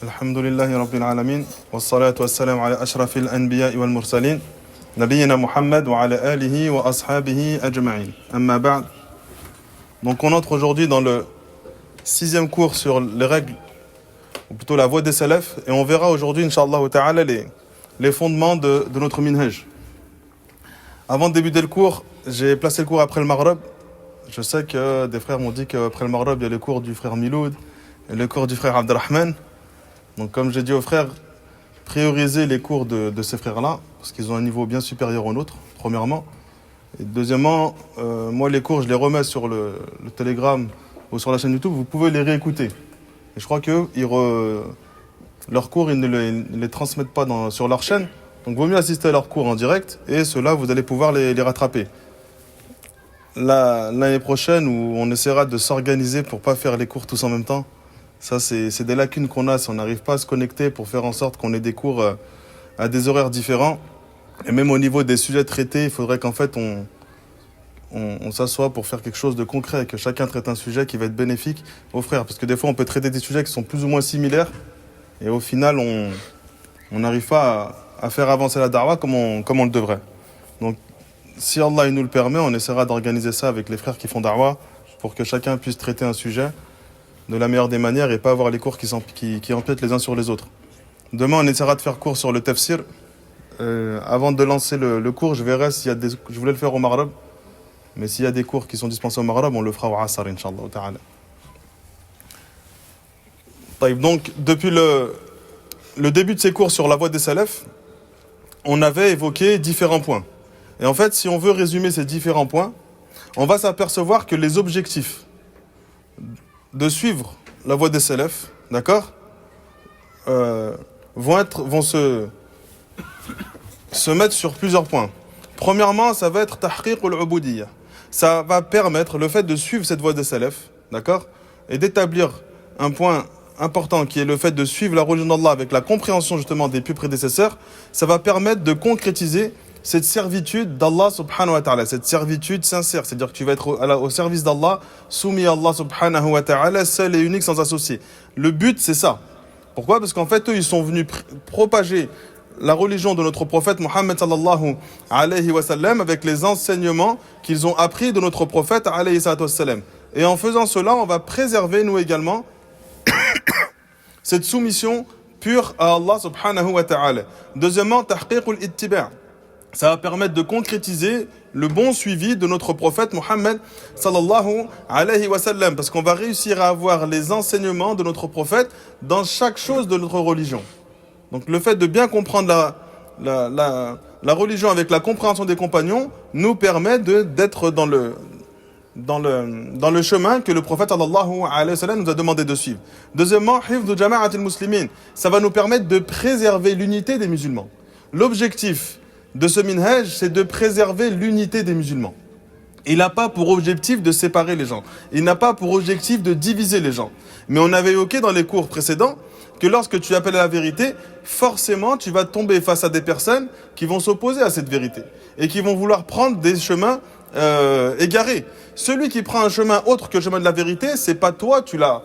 الحمد لله رب العالمين والصلاة والسلام على أشرف الأنبياء والمرسلين نبينا محمد وعلى آله وأصحابه أجمعين أما بعد. Donc on entre aujourd'hui dans le 6e cours sur les règles, ou plutôt la voie des salafs, et on verra aujourd'hui, Inch'Allah ta'ala, les fondements de notre minhaj. Avant de débuter le cours, j'ai placé le cours après le Maghreb. Je sais que des frères m'ont dit qu'après le Maghreb, il y a le cours du frère Miloud et le cours du frère Abdelrahman. Donc comme j'ai dit aux frères, priorisez les cours de ces frères-là, parce qu'ils ont un niveau bien supérieur au nôtre, premièrement. Et deuxièmement, moi les cours, je les remets sur le Telegram ou sur la chaîne YouTube, vous pouvez les réécouter. Et je crois que leurs cours, ils ne les transmettent pas sur leur chaîne. Donc vaut mieux assister à leurs cours en direct, et ceux-là, vous allez pouvoir les rattraper. L'année prochaine, où on essaiera de s'organiser pour ne pas faire les cours tous en même temps. Ça, c'est des lacunes qu'on a si on n'arrive pas à se connecter pour faire en sorte qu'on ait des cours à des horaires différents. Et même au niveau des sujets traités, il faudrait qu'en fait on s'assoie pour faire quelque chose de concret, que chacun traite un sujet qui va être bénéfique aux frères. Parce que des fois, on peut traiter des sujets qui sont plus ou moins similaires, et au final, on n'arrive pas à faire avancer la da'wah comme on le devrait. Donc, si Allah il nous le permet, on essaiera d'organiser ça avec les frères qui font da'wah pour que chacun puisse traiter un sujet de la meilleure des manières et pas avoir les cours qui empiètent les uns sur les autres. Demain, on essaiera de faire cours sur le tafsir. Avant de lancer le cours, je verrai s'il y a je voulais le faire au Maghreb, mais s'il y a des cours qui sont dispensés au Maghreb, on le fera au Asr, Inch'Allah ta'ala. Donc, depuis le début de ces cours sur la voie des salafs, on avait évoqué différents points. Et en fait, si on veut résumer ces différents points, on va s'apercevoir que les objectifs de suivre la voie des salafs, d'accord, vont se mettre sur plusieurs points. Premièrement, ça va être tahqiq al-ubudiyya. Ça va permettre, le fait de suivre cette voie des salafs, d'accord, et d'établir un point important qui est le fait de suivre la religion d'Allah avec la compréhension justement des plus prédécesseurs, ça va permettre de concrétiser cette servitude d'Allah subhanahu wa ta'ala, cette servitude sincère, c'est-à-dire que tu vas être au service d'Allah, soumis à Allah subhanahu wa ta'ala, seul et unique, sans associé. Le but, c'est ça. Pourquoi ? Parce qu'en fait, eux, ils sont venus propager la religion de notre prophète Mohammed sallallahu alayhi wa sallam avec les enseignements qu'ils ont appris de notre prophète alayhi wa sallam. Et en faisant cela, on va préserver, nous également, cette soumission pure à Allah subhanahu wa ta'ala. Deuxièmement, tahqiq al-ittiba'. Ça va permettre de concrétiser le bon suivi de notre prophète Mohammed sallallahu alayhi wa sallam, parce qu'on va réussir à avoir les enseignements de notre prophète dans chaque chose de notre religion. Donc le fait de bien comprendre la religion avec la compréhension des compagnons nous permet d'être dans le chemin que le prophète sallallahu alayhi wa sallam nous a demandé de suivre. Deuxièmement, hifdhu jama'atil muslimin. Ça va nous permettre de préserver l'unité des musulmans. L'objectif de ce minhaj, c'est de préserver l'unité des musulmans. Il n'a pas pour objectif de séparer les gens. Il n'a pas pour objectif de diviser les gens. Mais on avait évoqué dans les cours précédents que lorsque tu appelles à la vérité, forcément tu vas tomber face à des personnes qui vont s'opposer à cette vérité et qui vont vouloir prendre des chemins égarés. Celui qui prend un chemin autre que le chemin de la vérité, c'est pas toi, tu l'as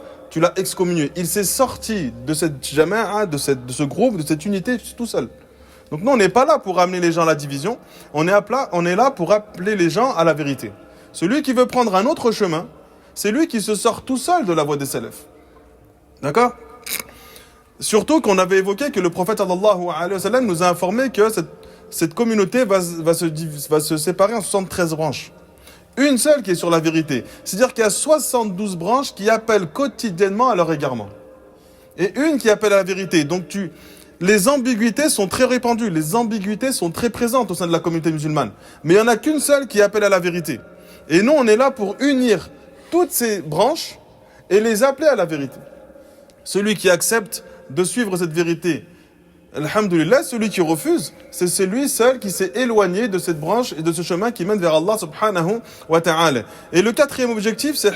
excommunié. Il s'est sorti de cette jama'a, de ce groupe, de cette unité tout seul. Donc nous, on n'est pas là pour amener les gens à la division, on est là pour appeler les gens à la vérité. Celui qui veut prendre un autre chemin, c'est lui qui se sort tout seul de la voie des salafs. D'accord ? Surtout qu'on avait évoqué que le prophète sallallahu alayhi wa sallam nous a informé que cette communauté va se séparer en 73 branches. Une seule qui est sur la vérité. C'est-à-dire qu'il y a 72 branches qui appellent quotidiennement à leur égarement. Et une qui appelle à la vérité. Donc les ambiguïtés sont très répandues, les ambiguïtés sont très présentes au sein de la communauté musulmane. Mais il n'y en a qu'une seule qui appelle à la vérité. Et nous, on est là pour unir toutes ces branches et les appeler à la vérité. Celui qui accepte de suivre cette vérité, alhamdulillah, celui qui refuse, c'est celui seul qui s'est éloigné de cette branche et de ce chemin qui mène vers Allah subhanahu wa ta'ala. Et le quatrième objectif, c'est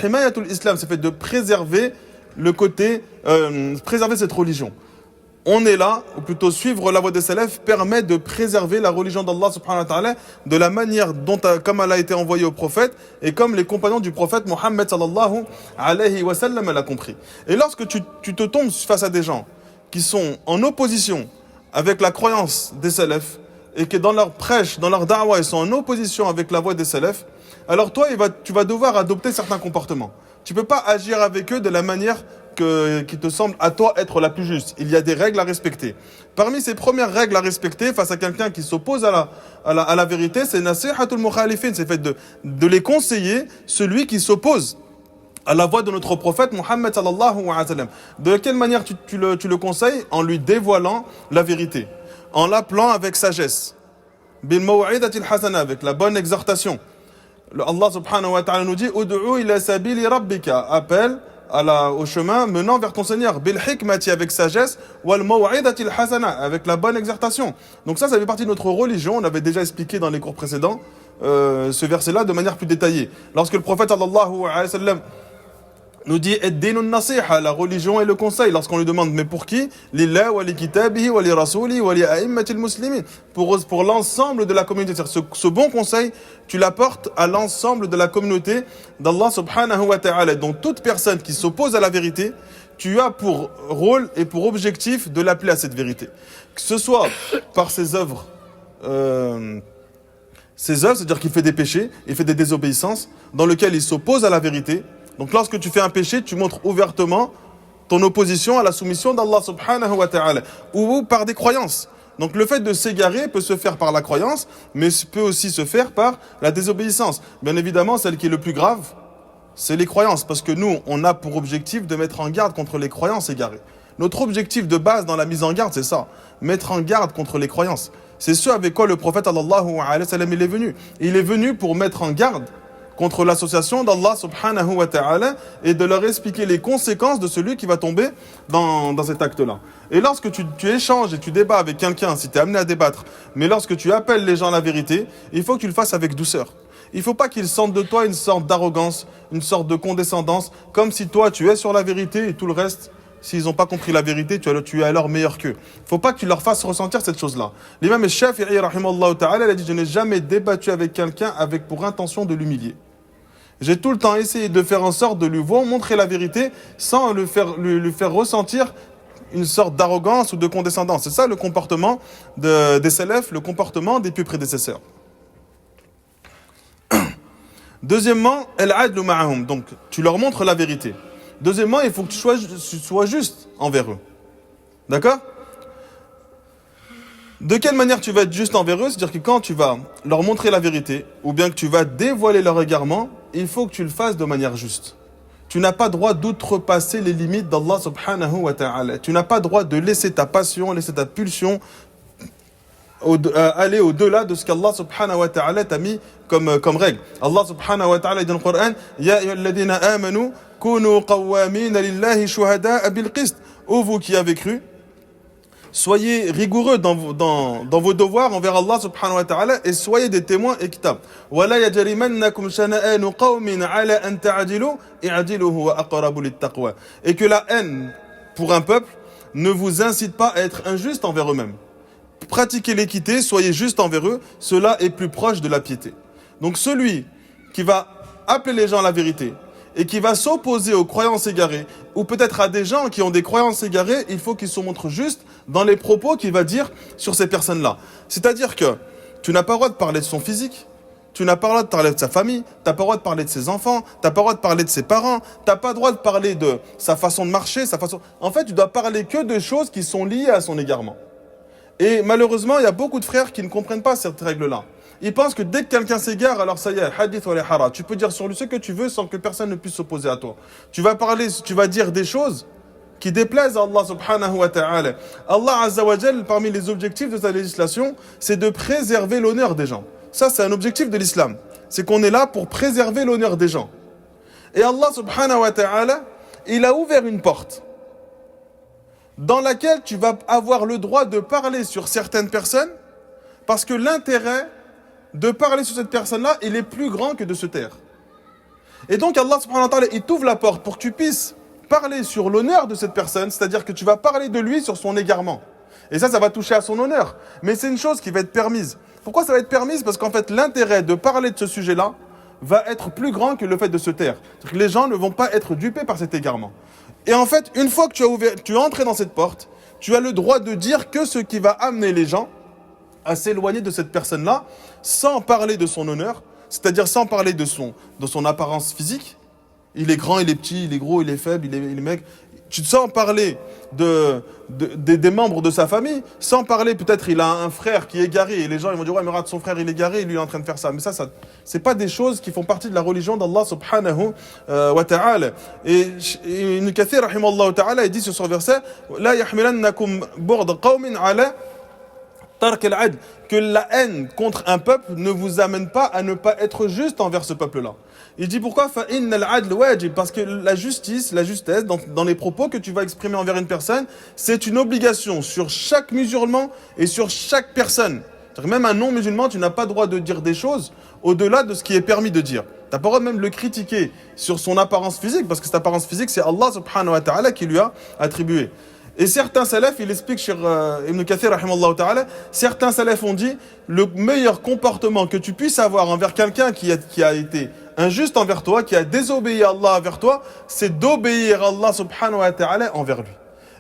himayatul islam, c'est fait de préserver préserver cette religion. on est là, ou plutôt suivre la voie des salafs, permet de préserver la religion d'Allah subhanahu wa ta'ala de la manière dont, comme elle a été envoyée au prophète et comme les compagnons du prophète Mohammed sallallahu alayhi wa sallam l'a compris. Et lorsque tu te tombes face à des gens qui sont en opposition avec la croyance des salafs et que dans leur prêche, dans leur da'wah, ils sont en opposition avec la voie des salafs, alors toi, tu vas devoir adopter certains comportements. Tu ne peux pas agir avec eux de la manière qui te semble à toi être la plus juste. Il y a des règles à respecter. Parmi ces premières règles à respecter face à quelqu'un qui s'oppose à la vérité, c'est nasihatul mukhalifin, c'est fait de les conseiller celui qui s'oppose à la voix de notre prophète Mohammed sallallahu alayhi wa sallam. De quelle manière tu le conseilles? En lui dévoilant la vérité, en l'appelant avec sagesse, bil maw'idatil hasana, avec la bonne exhortation. Allah subhanahu wa ta'ala nous dit ud'u ila sabili rabbika, appelle au chemin menant vers ton Seigneur, bil hikmati, avec sagesse, wal maw'idatil hasana, avec la bonne exhortation. Donc ça fait partie de notre religion. On avait déjà expliqué dans les cours précédents ce verset-là de manière plus détaillée. Lorsque le prophète sallallahu alayhi wa sallam nous dit ad-dinu an-nasiha, la religion et le conseil. Lorsqu'on lui demande mais pour qui? Lillah wa li kitabihi wa li rasuli wa li a'immatil muslimin, pour l'ensemble de la communauté. Ce bon conseil, tu l'apportes à l'ensemble de la communauté d'Allah subhanahu wa ta'ala. Donc toute personne qui s'oppose à la vérité, tu as pour rôle et pour objectif de l'appeler à cette vérité. Que ce soit par ses œuvres, c'est-à-dire qu'il fait des péchés, il fait des désobéissances, dans lesquelles il s'oppose à la vérité. Donc lorsque tu fais un péché, tu montres ouvertement ton opposition à la soumission d'Allah subhanahu wa ta'ala, ou par des croyances. Donc le fait de s'égarer peut se faire par la croyance, mais peut aussi se faire par la désobéissance. Bien évidemment, celle qui est le plus grave, c'est les croyances, parce que nous, on a pour objectif de mettre en garde contre les croyances égarées. Notre objectif de base dans la mise en garde, c'est ça, mettre en garde contre les croyances. C'est ce avec quoi le prophète sallallahu alayhi wa sallam il est venu. Il est venu pour mettre en garde contre l'association d'Allah subhanahu wa ta'ala et de leur expliquer les conséquences de celui qui va tomber dans cet acte-là. Et lorsque tu échanges et tu débats avec quelqu'un, si tu es amené à débattre, mais lorsque tu appelles les gens à la vérité, il faut que tu le fasses avec douceur. Il ne faut pas qu'ils sentent de toi une sorte d'arrogance, une sorte de condescendance, comme si toi tu es sur la vérité et tout le reste, s'ils n'ont pas compris la vérité, tu es alors meilleur qu'eux. Il ne faut pas que tu leur fasses ressentir cette chose-là. L'imam Shafi'i rahimallahu ta'ala, il a dit: je n'ai jamais débattu avec quelqu'un avec pour intention de l'humilier. J'ai tout le temps essayé de faire en sorte de lui montrer la vérité sans lui faire ressentir une sorte d'arrogance ou de condescendance. C'est ça le comportement des salafs, le comportement des plus prédécesseurs. Deuxièmement, al-adlu ma'ahum, donc tu leur montres la vérité. Deuxièmement, il faut que tu sois juste envers eux. D'accord? De quelle manière tu vas être juste envers eux? C'est-à-dire que quand tu vas leur montrer la vérité, ou bien que tu vas dévoiler leur égarement, il faut que tu le fasses de manière juste. Tu n'as pas droit d'outrepasser les limites d'Allah subhanahu wa ta'ala. Tu n'as pas droit de laisser ta passion, laisser ta pulsion aller au-delà de ce qu'Allah subhanahu wa ta'ala t'a mis comme règle. Allah subhanahu wa ta'ala dit dans le Coran: Ya ayyuhalladhina amanu kunu qawwamina lillahi shuhada'a bil qist. Ô vous qui avez cru, soyez rigoureux dans vos devoirs envers Allah subhanahu wa ta'ala et soyez des témoins équitables. وَلَا يَجْرِمَنَّكُمْ شَنَآنُ قَوْمٍ عَلَى أَن تَعْدِلُوا اعْدِلُوا هُوَ أَقْرَبُ لِلتَّقْوَى. Et que la haine pour un peuple ne vous incite pas à être injuste envers eux-mêmes. Pratiquez l'équité, soyez juste envers eux, cela est plus proche de la piété. Donc celui qui va appeler les gens à la vérité et qui va s'opposer aux croyances égarées, ou peut-être à des gens qui ont des croyances égarées, il faut qu'il se montre juste dans les propos qu'il va dire sur ces personnes-là. C'est-à-dire que tu n'as pas le droit de parler de son physique, tu n'as pas le droit de parler de sa famille, tu n'as pas le droit de parler de ses enfants, tu n'as pas le droit de parler de ses parents, tu n'as pas le droit de parler de sa façon de marcher, En fait, tu dois parler que de choses qui sont liées à son égarement. Et malheureusement, il y a beaucoup de frères qui ne comprennent pas cette règle-là. Ils pensent que dès que quelqu'un s'égare, alors ça y est, hadith wa hara. Tu peux dire sur lui ce que tu veux sans que personne ne puisse s'opposer à toi. Tu vas dire des choses qui déplaisent à Allah subhanahu wa ta'ala. Allah azza wa jal, parmi les objectifs de sa législation, c'est de préserver l'honneur des gens. Ça, c'est un objectif de l'islam. C'est qu'on est là pour préserver l'honneur des gens. Et Allah subhanahu wa ta'ala, il a ouvert une porte dans laquelle tu vas avoir le droit de parler sur certaines personnes parce que l'intérêt de parler sur cette personne-là, il est plus grand que de se taire. Et donc Allah subhanahu wa ta'ala, il t'ouvre la porte pour que tu puisses parler sur l'honneur de cette personne, c'est-à-dire que tu vas parler de lui sur son égarement. Et ça va toucher à son honneur. Mais c'est une chose qui va être permise. Pourquoi ça va être permise? Parce qu'en fait, l'intérêt de parler de ce sujet-là va être plus grand que le fait de se taire. C'est-à-dire que les gens ne vont pas être dupés par cet égarement. Et en fait, une fois que tu es entré dans cette porte, tu as le droit de dire que ce qui va amener les gens à s'éloigner de cette personne-là, sans parler de son honneur, c'est-à-dire sans parler de son apparence physique. Il est grand, il est petit, il est gros, il est faible, il est maigre. Tu te sens parler des membres de sa famille, sans parler, peut-être il a un frère qui est égaré, et les gens ils vont dire ouais mais regarde son frère il est égaré, lui il est en train de faire ça. Mais ça c'est pas des choses qui font partie de la religion d'Allah subhanahu wa ta'ala. Et Ibn Kathir rahimahullah ta'ala il dit sur ce verset la yahmilannakum burd qawmin ala tark al-adl, que la haine contre un peuple ne vous amène pas à ne pas être juste envers ce peuple-là. Il dit pourquoi? Parce que la justice, la justesse, dans les propos que tu vas exprimer envers une personne, c'est une obligation sur chaque musulman et sur chaque personne. C'est-à-dire même un non-musulman, tu n'as pas le droit de dire des choses au-delà de ce qui est permis de dire. Tu n'as pas le droit même de le critiquer sur son apparence physique, parce que cette apparence physique, c'est Allah subhanahu wa ta'ala qui lui a attribué. Et certains salafs, il explique sur Ibn Kathir rahimallahu ta'ala, certains salafs ont dit le meilleur comportement que tu puisses avoir envers quelqu'un qui a été injuste envers toi, qui a désobéi à Allah envers toi, c'est d'obéir à Allah subhanahu wa ta'ala envers lui.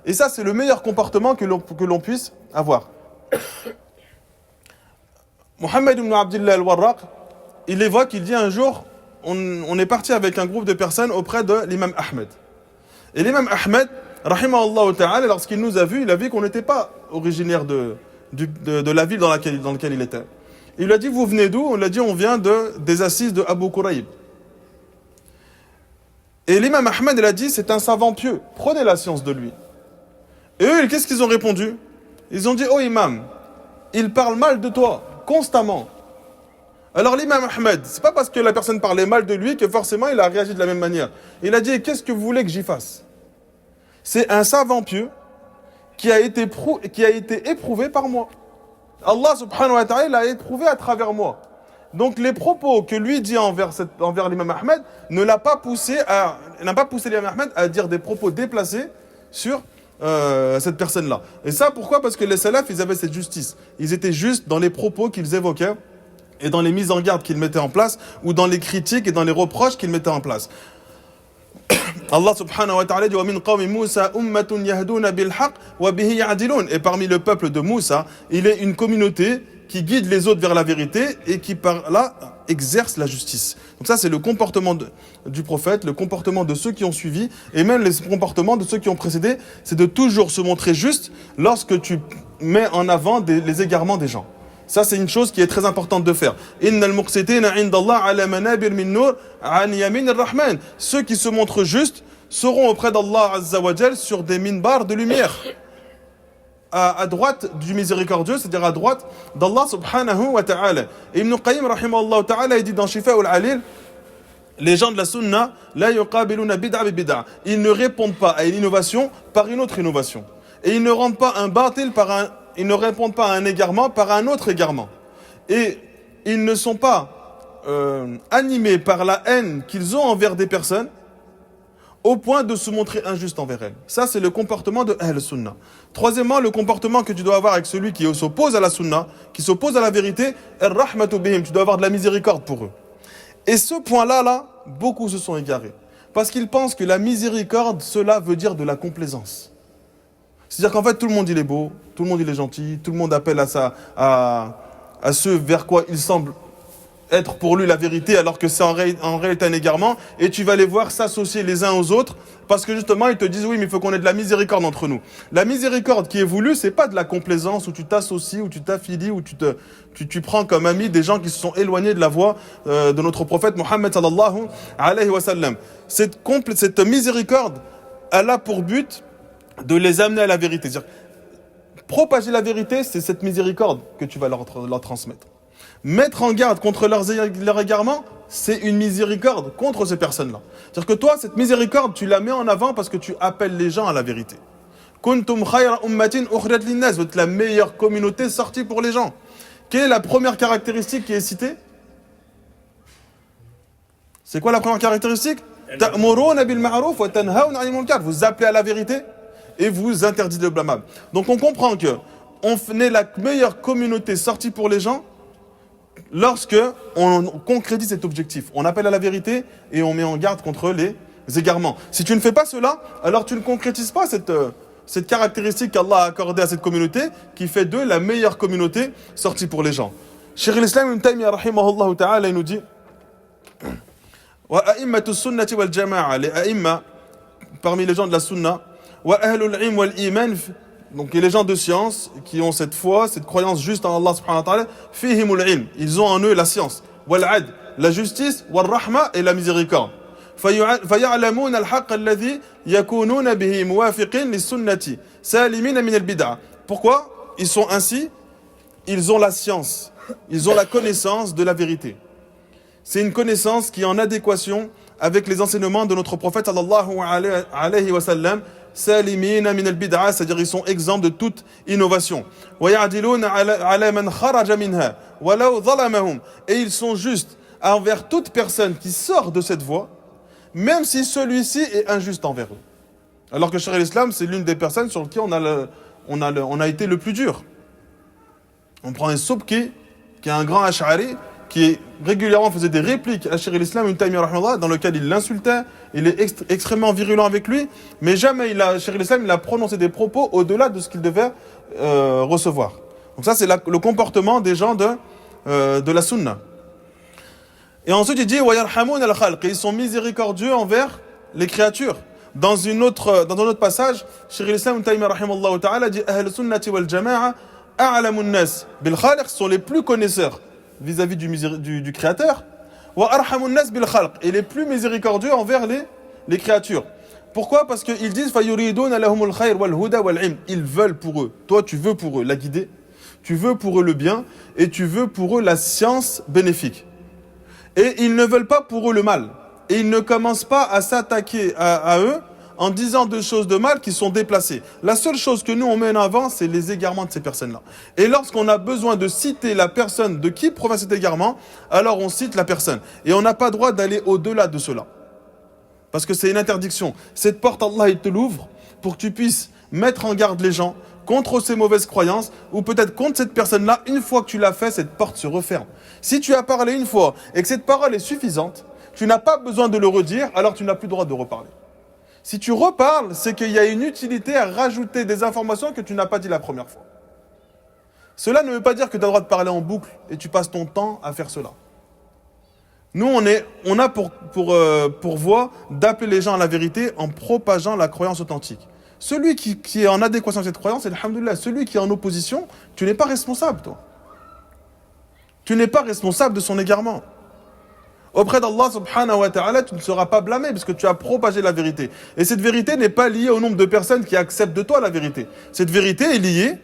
Et ça, c'est le meilleur comportement que l'on puisse avoir. Mohammed ibn Abdullah al-Warraq, il évoque, il dit un jour, on est parti avec un groupe de personnes auprès de l'imam Ahmed. Et l'imam Ahmed, rahimahullah ta'ala, lorsqu'il nous a vus, il a vu qu'on n'était pas originaire de la ville dans laquelle il était. Il lui a dit, vous venez d'où? On lui a dit, on vient des assises de Abu Quraib. Et l'imam Ahmed, il a dit, c'est un savant pieux, prenez la science de lui. Et eux, qu'est-ce qu'ils ont répondu? Ils ont dit, oh imam, il parle mal de toi, constamment. Alors l'imam Ahmed, c'est pas parce que la personne parlait mal de lui que forcément il a réagi de la même manière. Il a dit, qu'est-ce que vous voulez que j'y fasse? C'est un savant pieux qui a été éprouvé par moi. Allah subhanahu wa ta'ala l'a éprouvé à travers moi. Donc les propos que lui dit envers l'imam Ahmed n'a pas poussé l'imam Ahmed à dire des propos déplacés sur cette personne-là. Et ça, pourquoi? Parce que les salafs, ils avaient cette justice. Ils étaient justes dans les propos qu'ils évoquaient et dans les mises en garde qu'ils mettaient en place ou dans les critiques et dans les reproches qu'ils mettaient en place. Allah subhanahu wa ta'ala dit وَمِنْ قَوْمِ مُوسَى أُمَّةٌ يَهْدُونَ بِالْحَقِّ وَبِهِ يَعْدِلُونَ. Et parmi le peuple de Moussa, il est une communauté qui guide les autres vers la vérité et qui par là exerce la justice. Donc ça c'est le comportement du prophète, le comportement de ceux qui ont suivi et même les comportements de ceux qui ont précédé, c'est de toujours se montrer juste lorsque tu mets en avant les égarements des gens. Ça, c'est une chose qui est très importante de faire. Innal muqsitina 'inda Allah 'ala manabir min nur 'an yamin ar-Rahman. Ceux qui se montrent justes seront auprès d'Allah Azza wa Jal sur des minbars de lumière. À droite du miséricordieux, c'est-à-dire à droite d'Allah subhanahu wa ta'ala. Ibn Qayyim rahimahullah ta'ala, il dit dans Shifa al-Alil, les gens de la sunna, la yuqabiluna bid'a bi bid'a. Ils ne répondent pas à une innovation par une autre innovation. Et ils ne rendent pas un batil ils ne répondent pas à un égarement par un autre égarement. Et ils ne sont pas animés par la haine qu'ils ont envers des personnes au point de se montrer injuste envers elles. Ça, c'est le comportement de Ahl Sunnah. Troisièmement, le comportement que tu dois avoir avec celui qui s'oppose à la Sunnah, qui s'oppose à la vérité, ar-rahmatu bihim. Tu dois avoir de la miséricorde pour eux. Et ce point-là, beaucoup se sont égarés. Parce qu'ils pensent que la miséricorde, cela veut dire de la complaisance. C'est-à-dire qu'en fait, tout le monde il est beau, tout le monde il est gentil, tout le monde appelle à ce vers quoi il semble être pour lui la vérité, alors que c'est en réalité un égarement, et tu vas les voir s'associer les uns aux autres, parce que justement ils te disent oui mais il faut qu'on ait de la miséricorde entre nous. La miséricorde qui est voulue, c'est pas de la complaisance où tu t'associes, où tu t'affilies, où tu prends comme ami des gens qui se sont éloignés de la voie de notre prophète Mohammed sallallahu alayhi wa sallam. Cette miséricorde, elle a pour but de les amener à la vérité. C'est-à-dire, propager la vérité, c'est cette miséricorde que tu vas leur transmettre. Mettre en garde contre leur égarement, c'est une miséricorde contre ces personnes-là. C'est-à-dire que toi, cette miséricorde, tu la mets en avant parce que tu appelles les gens à la vérité. Kuntum khayra ummatin ukhrijat lin-nas, vous êtes la meilleure communauté sortie pour les gens. Quelle est la première caractéristique qui est citée? C'est quoi la première caractéristique? Ta'muruna bil ma'ruf wa tanhauna 'anil munkar. Vous appelez à la vérité et vous interdisez le blâmable. Donc on comprend que on est la meilleure communauté sortie pour les gens lorsque on concrétise cet objectif. On appelle à la vérité et on met en garde contre les égarements. Si tu ne fais pas cela, alors tu ne concrétises pas cette caractéristique qu'Allah a accordée à cette communauté qui fait d'eux la meilleure communauté sortie pour les gens. Cheikh l'Islam Ibn Taymiyyah rahimahullah ta'ala, il nous dit wa a'immatu sunnati wal jama'a, les a'imma parmi les gens de la sunna, wa ahlul ilm wal iman, donc les gens de science qui ont cette foi, cette croyance juste en Allah subhanahu wa ta'ala, fihimul ilm, ils ont en eux la science, wal adl, la justice, wal rahma et la miséricorde. فيعلمون الحق الذي يكونون به موافقين للسنة سالمين من البدع. Pourquoi ils sont ainsi? Ils ont la science, ils ont la connaissance de la vérité. C'est une connaissance qui est en adéquation avec les enseignements de notre prophète sallallahu alayhi wa sallam, salimina min al-bid'a, c'est-à-dire ils sont exempts de toute innovation. ويعدلون على من خرج منها ولو ظلمهم, et ils sont justes envers toute personne qui sort de cette voie, même si celui-ci est injuste envers eux. Alors que Cheikh l'Islam, c'est l'une des personnes sur qui on a été le plus dur. On prend un Subki, qui est un grand Ash'ari, qui régulièrement faisait des répliques à Cheikh l'Islam Ibn Taymiyyah rahimahullah, dans lequel il l'insultait, il est extrêmement virulent avec lui, mais jamais Cheikh l'Islam il a prononcé des propos au-delà de ce qu'il devait recevoir. Donc ça, c'est le comportement des gens de la sunna. Et ensuite il dit wa yarhamun al-khalq, ils sont miséricordieux envers les créatures. Dans un autre passage, Cheikh l'Islam Ibn Taymiyyah rahimahullah ta'ala dit ahl sunnati wal jama'a a'lamun nas bil khaliq, sont les plus connaisseurs vis-à-vis du créateur, wa arhamun nas bil khalq, et les plus miséricordieux envers les créatures. Pourquoi? Parce qu'ils disent fa yuriduna lahumul khayr wal huda wal ilm, ils veulent pour eux, toi tu veux pour eux la guider, tu veux pour eux le bien et tu veux pour eux la science bénéfique. Et ils ne veulent pas pour eux le mal. Et ils ne commencent pas à s'attaquer à eux en disant des choses de mal qui sont déplacées. La seule chose que nous on met en avant, c'est les égarements de ces personnes-là. Et lorsqu'on a besoin de citer la personne de qui provient cet égarement, alors on cite la personne. Et on n'a pas droit d'aller au-delà de cela. Parce que c'est une interdiction. Cette porte, Allah, il te l'ouvre pour que tu puisses mettre en garde les gens contre ces mauvaises croyances, ou peut-être contre cette personne-là. Une fois que tu l'as fait, cette porte se referme. Si tu as parlé une fois et que cette parole est suffisante, tu n'as pas besoin de le redire, alors tu n'as plus le droit de reparler. Si tu reparles, c'est qu'il y a une utilité à rajouter des informations que tu n'as pas dit la première fois. Cela ne veut pas dire que tu as le droit de parler en boucle et tu passes ton temps à faire cela. Nous, on a pour voie d'appeler les gens à la vérité en propageant la croyance authentique. Celui qui est en adéquation avec cette croyance, alhamdoulilah, celui qui est en opposition, tu n'es pas responsable, toi. Tu n'es pas responsable de son égarement. Auprès d'Allah subhanahu wa ta'ala, tu ne seras pas blâmé parce que tu as propagé la vérité. Et cette vérité n'est pas liée au nombre de personnes qui acceptent de toi la vérité. Cette vérité est liée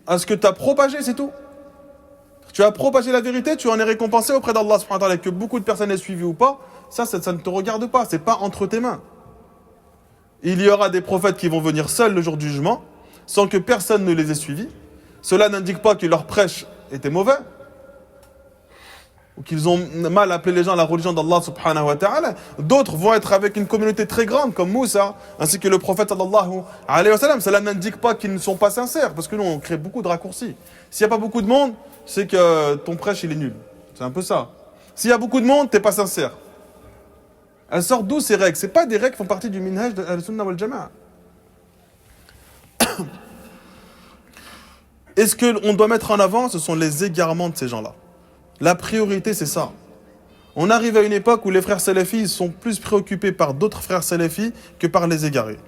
à ce que tu as propagé, c'est tout. Tu as propagé la vérité, tu en es récompensé auprès d'Allah subhanahu wa ta'ala. Que beaucoup de personnes aient suivi ou pas, ça ne te regarde pas, c'est pas entre tes mains. Il y aura des prophètes qui vont venir seuls le jour du jugement, sans que personne ne les ait suivis. Cela n'indique pas que leur prêche était mauvais, ou qu'ils ont mal appelé les gens à la religion d'Allah subhanahu wa ta'ala. D'autres vont être avec une communauté très grande, comme Moussa, ainsi que le prophète sallallahu alayhi wa sallam. Cela n'indique pas qu'ils ne sont pas sincères, parce que nous, on crée beaucoup de raccourcis. S'il n'y a pas beaucoup de monde, c'est que ton prêche, il est nul. C'est un peu ça. S'il y a beaucoup de monde, t'es pas sincère. Elles sortent d'où ces règles? C'est pas des règles qui font partie du minhaj de al-sunnah wal jama'a. Et ce qu'on doit mettre en avant, ce sont les égarements de ces gens-là. La priorité, c'est ça. On arrive à une époque où les frères salafis sont plus préoccupés par d'autres frères salafis que par les égarés.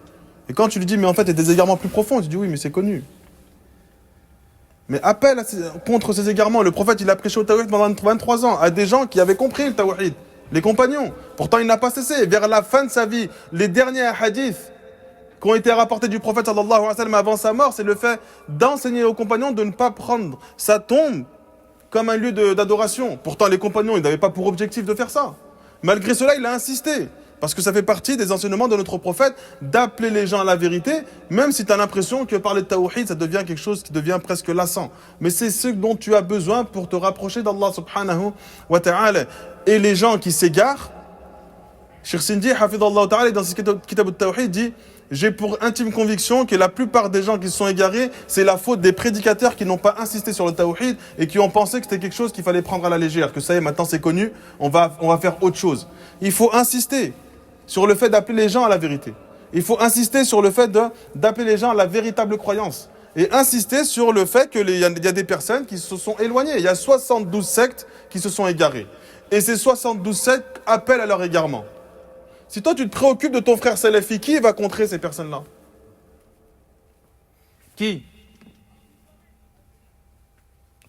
Et quand tu lui dis, mais en fait, il y a des égarements plus profonds, tu dis, oui, mais c'est connu. Mais appel contre ces égarements. Le prophète, il a prêché au tawhid pendant 23 ans à des gens qui avaient compris le tawhid. Les compagnons. Pourtant, il n'a pas cessé. Vers la fin de sa vie, les derniers hadiths qui ont été rapportés du prophète sallallahu alayhi wa sallam avant sa mort, c'est le fait d'enseigner aux compagnons de ne pas prendre sa tombe comme un lieu d'adoration. Pourtant, les compagnons, ils n'avaient pas pour objectif de faire ça. Malgré cela, il a insisté. Parce que ça fait partie des enseignements de notre prophète d'appeler les gens à la vérité, même si tu as l'impression que parler de tawhid, ça devient quelque chose qui devient presque lassant. Mais c'est ce dont tu as besoin pour te rapprocher d'Allah subhanahu wa ta'ala. Et les gens qui s'égarent, Cheikh Sindi, hafidallahu ta'ala, dans ses kitab al-Tawhid, dit « J'ai pour intime conviction que la plupart des gens qui se sont égarés, c'est la faute des prédicateurs qui n'ont pas insisté sur le Tawhid et qui ont pensé que c'était quelque chose qu'il fallait prendre à la légère, que ça y est, maintenant c'est connu, on va faire autre chose. » Il faut insister sur le fait d'appeler les gens à la vérité. Il faut insister sur le fait d'appeler les gens à la véritable croyance. Et insister sur le fait qu'il y a des personnes qui se sont éloignées. Il y a 72 sectes qui se sont égarées. Et ces 72 sectes appellent à leur égarement. Si toi tu te préoccupes de ton frère salafi, qui va contrer ces personnes-là? Qui?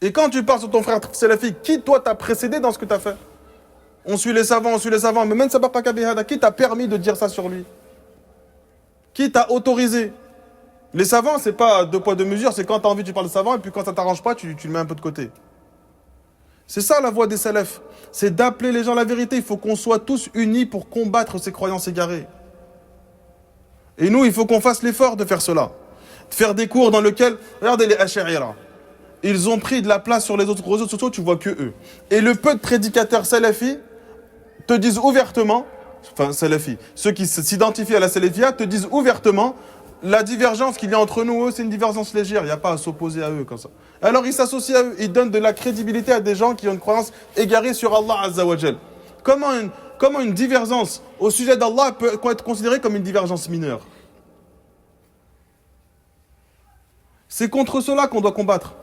Et quand tu parles sur ton frère salafi, qui toi t'a précédé dans ce que tu as fait? On suit les savants, mais même Sabaqaka bihada, qui t'a permis de dire ça sur lui? Qui t'a autorisé? Les savants, c'est pas deux poids deux mesures, c'est quand tu as envie tu parles de savants et puis quand ça t'arrange pas, tu le mets un peu de côté. C'est ça la voie des salafs, c'est d'appeler les gens à la vérité. Il faut qu'on soit tous unis pour combattre ces croyances égarées. Et nous, il faut qu'on fasse l'effort de faire cela. De faire des cours dans lesquels, regardez les Ash'arira, ils ont pris de la place sur les autres réseaux sociaux, tu vois que eux. Et le peu de prédicateurs salafis te disent ouvertement, enfin salafis, ceux qui s'identifient à la salafia te disent ouvertement, la divergence qu'il y a entre nous et eux, c'est une divergence légère, il n'y a pas à s'opposer à eux comme ça. Alors ils s'associent à eux, ils donnent de la crédibilité à des gens qui ont une croyance égarée sur Allah Azza wa Jal. Comment une divergence au sujet d'Allah peut être considérée comme une divergence mineure? C'est contre cela qu'on doit combattre.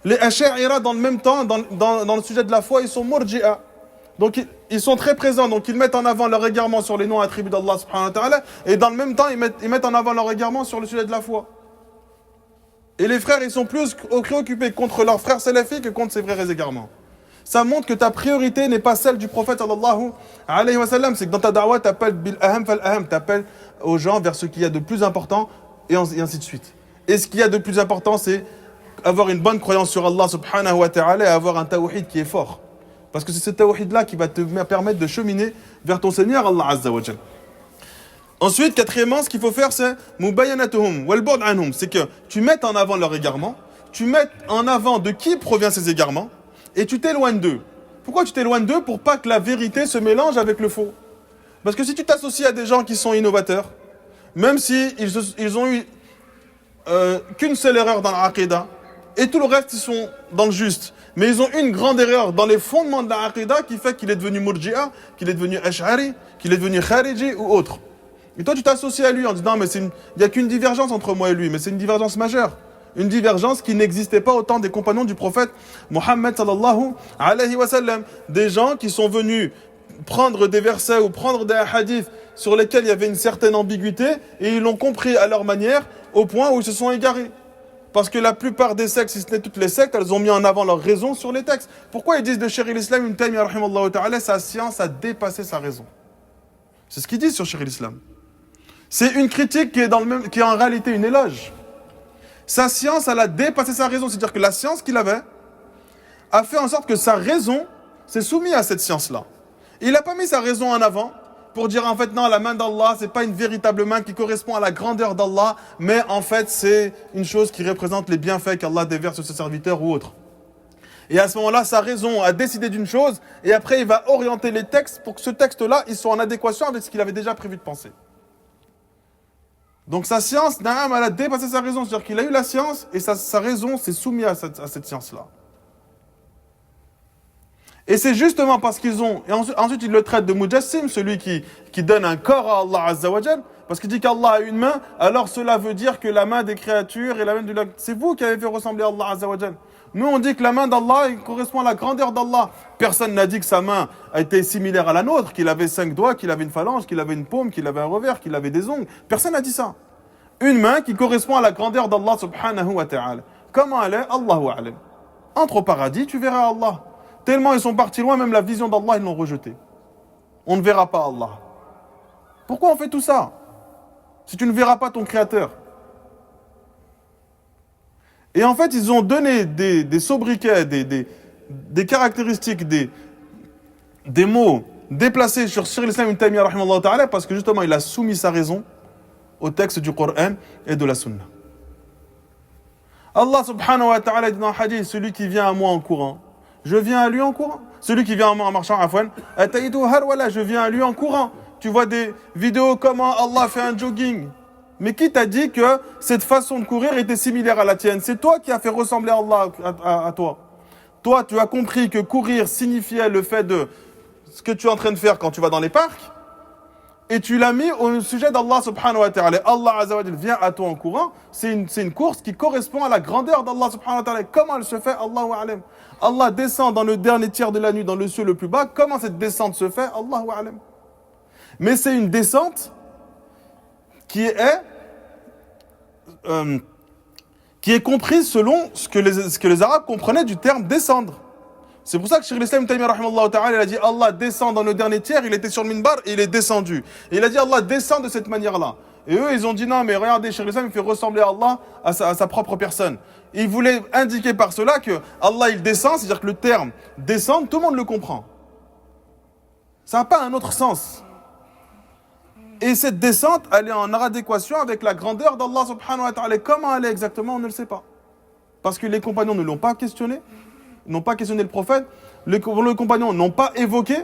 Les Ash'arira, dans le même temps, dans le sujet de la foi, ils sont murji'a. Donc ils sont très présents, donc ils mettent en avant leur égarement sur les noms attributs d'Allah subhanahu wa ta'ala, et dans le même temps ils mettent en avant leur égarement sur le sujet de la foi. Et les frères, ils sont plus préoccupés contre leurs frères salafis que contre ses frères égarements. Ça montre que ta priorité n'est pas celle du prophète sallallahu alayhi wa sallam, c'est que dans ta da'wah, t'appelles bil aham fal aham, t'appelles aux gens vers ce qu'il y a de plus important, et ainsi de suite. Et ce qu'il y a de plus important, c'est avoir une bonne croyance sur Allah subhanahu wa ta'ala et avoir un tawhid qui est fort. Parce que c'est ce tawhid-là qui va te permettre de cheminer vers ton Seigneur Allah Azza wa Jal. Ensuite, quatrièmement, ce qu'il faut faire, c'est mubayyanatuhum wal bu'd anhum, c'est que tu mettes en avant leur égarement, tu mets en avant de qui provient ces égarements, et tu t'éloignes d'eux. Pourquoi tu t'éloignes d'eux? Pour pas que la vérité se mélange avec le faux. Parce que si tu t'associes à des gens qui sont innovateurs, même si ils ont eu qu'une seule erreur dans l'aqida, et tout le reste, ils sont dans le juste. Mais ils ont une grande erreur dans les fondements de la aqida qui fait qu'il est devenu murji'a, qu'il est devenu ash'ari, qu'il est devenu khariji ou autre. Et toi, tu t'associes à lui en disant, mais il n'y a qu'une divergence entre moi et lui, mais c'est une divergence majeure. Une divergence qui n'existait pas au temps des compagnons du prophète Mohammed sallallahu alayhi wa sallam. Des gens qui sont venus prendre des versets ou prendre des hadiths sur lesquels il y avait une certaine ambiguïté et ils l'ont compris à leur manière au point où ils se sont égarés. Parce que la plupart des sectes, si ce n'est toutes les sectes, elles ont mis en avant leurs raisons sur les textes. Pourquoi ils disent de Cheikh al-Islam Ibn Taymiyyah rahimallahu ta'ala, sa science a dépassé sa raison? C'est ce qu'ils disent sur Cheikh al-Islam. C'est une critique qui est en réalité une éloge. Sa science, elle a dépassé sa raison. C'est-à-dire que la science qu'il avait a fait en sorte que sa raison s'est soumise à cette science-là. Il n'a pas mis sa raison en avant pour dire en fait non, la main d'Allah, c'est pas une véritable main qui correspond à la grandeur d'Allah, mais en fait c'est une chose qui représente les bienfaits qu'Allah déverse sur ses serviteurs ou autres. Et à ce moment-là, sa raison a décidé d'une chose, et après il va orienter les textes pour que ce texte-là, il soit en adéquation avec ce qu'il avait déjà prévu de penser. Donc sa science, Naam, elle a dépassé sa raison, c'est-à-dire qu'il a eu la science, et sa raison s'est soumise à cette science-là. Et c'est justement parce qu'ils ont... Et ensuite, il le traite de Mujassim, celui qui donne un corps à Allah Azza wa Jal, parce qu'il dit qu'Allah a une main, alors cela veut dire que la main des créatures et la main de... C'est vous qui avez fait ressembler à Allah Azza wa Jal. Nous, on dit que la main d'Allah correspond à la grandeur d'Allah. Personne n'a dit que sa main a été similaire à la nôtre, qu'il avait 5 doigts, qu'il avait une phalange, qu'il avait une paume, qu'il avait un revers, qu'il avait des ongles. Personne n'a dit ça. Une main qui correspond à la grandeur d'Allah subhanahu wa ta'ala. Comment elle est? Allahu a'lam. Entre au paradis, tu verras Allah. Tellement ils sont partis loin, même la vision d'Allah, ils l'ont rejetée. On ne verra pas Allah. Pourquoi on fait tout ça? Si tu ne verras pas ton Créateur. Et en fait, ils ont donné des sobriquets, des caractéristiques, des mots déplacés sur l'islam Ibn Taymiyyah rahimallahu ta'ala, parce que justement, il a soumis sa raison au texte du Coran et de la Sunna. Allah subhanahu wa ta'ala dit dans le hadith, celui qui vient à moi en courant, Je viens à lui en courant. Celui qui vient en marchant, afwan, je viens à lui en courant. Tu vois des vidéos comment Allah fait un jogging. Mais qui t'a dit que cette façon de courir était similaire à la tienne? C'est toi qui as fait ressembler Allah à toi. Toi, tu as compris que courir signifiait le fait de ce que tu es en train de faire quand tu vas dans les parcs. Et tu l'as mis au sujet d'Allah subhanahu wa ta'ala. Allah azza wa jalla vient à toi en courant. C'est une course qui correspond à la grandeur d'Allah subhanahu wa ta'ala. Comment elle se fait? Allahu a'lam. Allah descend dans le dernier tiers de la nuit, dans le ciel le plus bas. Comment cette descente se fait? Allahu a'lam. Mais c'est une descente qui est comprise selon ce que les Arabes comprenaient du terme descendre. C'est pour ça que Cheikh l'Islam Ibn Taymiyyah rahimahullah ta'ala, il a dit Allah descend dans le dernier tiers, il était sur le minbar et il est descendu. Et il a dit Allah descend de cette manière-là. Et eux, ils ont dit non, mais regardez, Cheikh l'Islam, il fait ressembler à Allah à sa propre personne. Et il voulait indiquer par cela que Allah, il descend, c'est-à-dire que le terme descendre, tout le monde le comprend. Ça n'a pas un autre sens. Et cette descente, elle est en adéquation avec la grandeur d'Allah subhanahu wa ta'ala. Comment elle est exactement, on ne le sait pas. Parce que les compagnons ne l'ont pas questionné. N'ont pas questionné le prophète, les compagnons n'ont pas évoqué,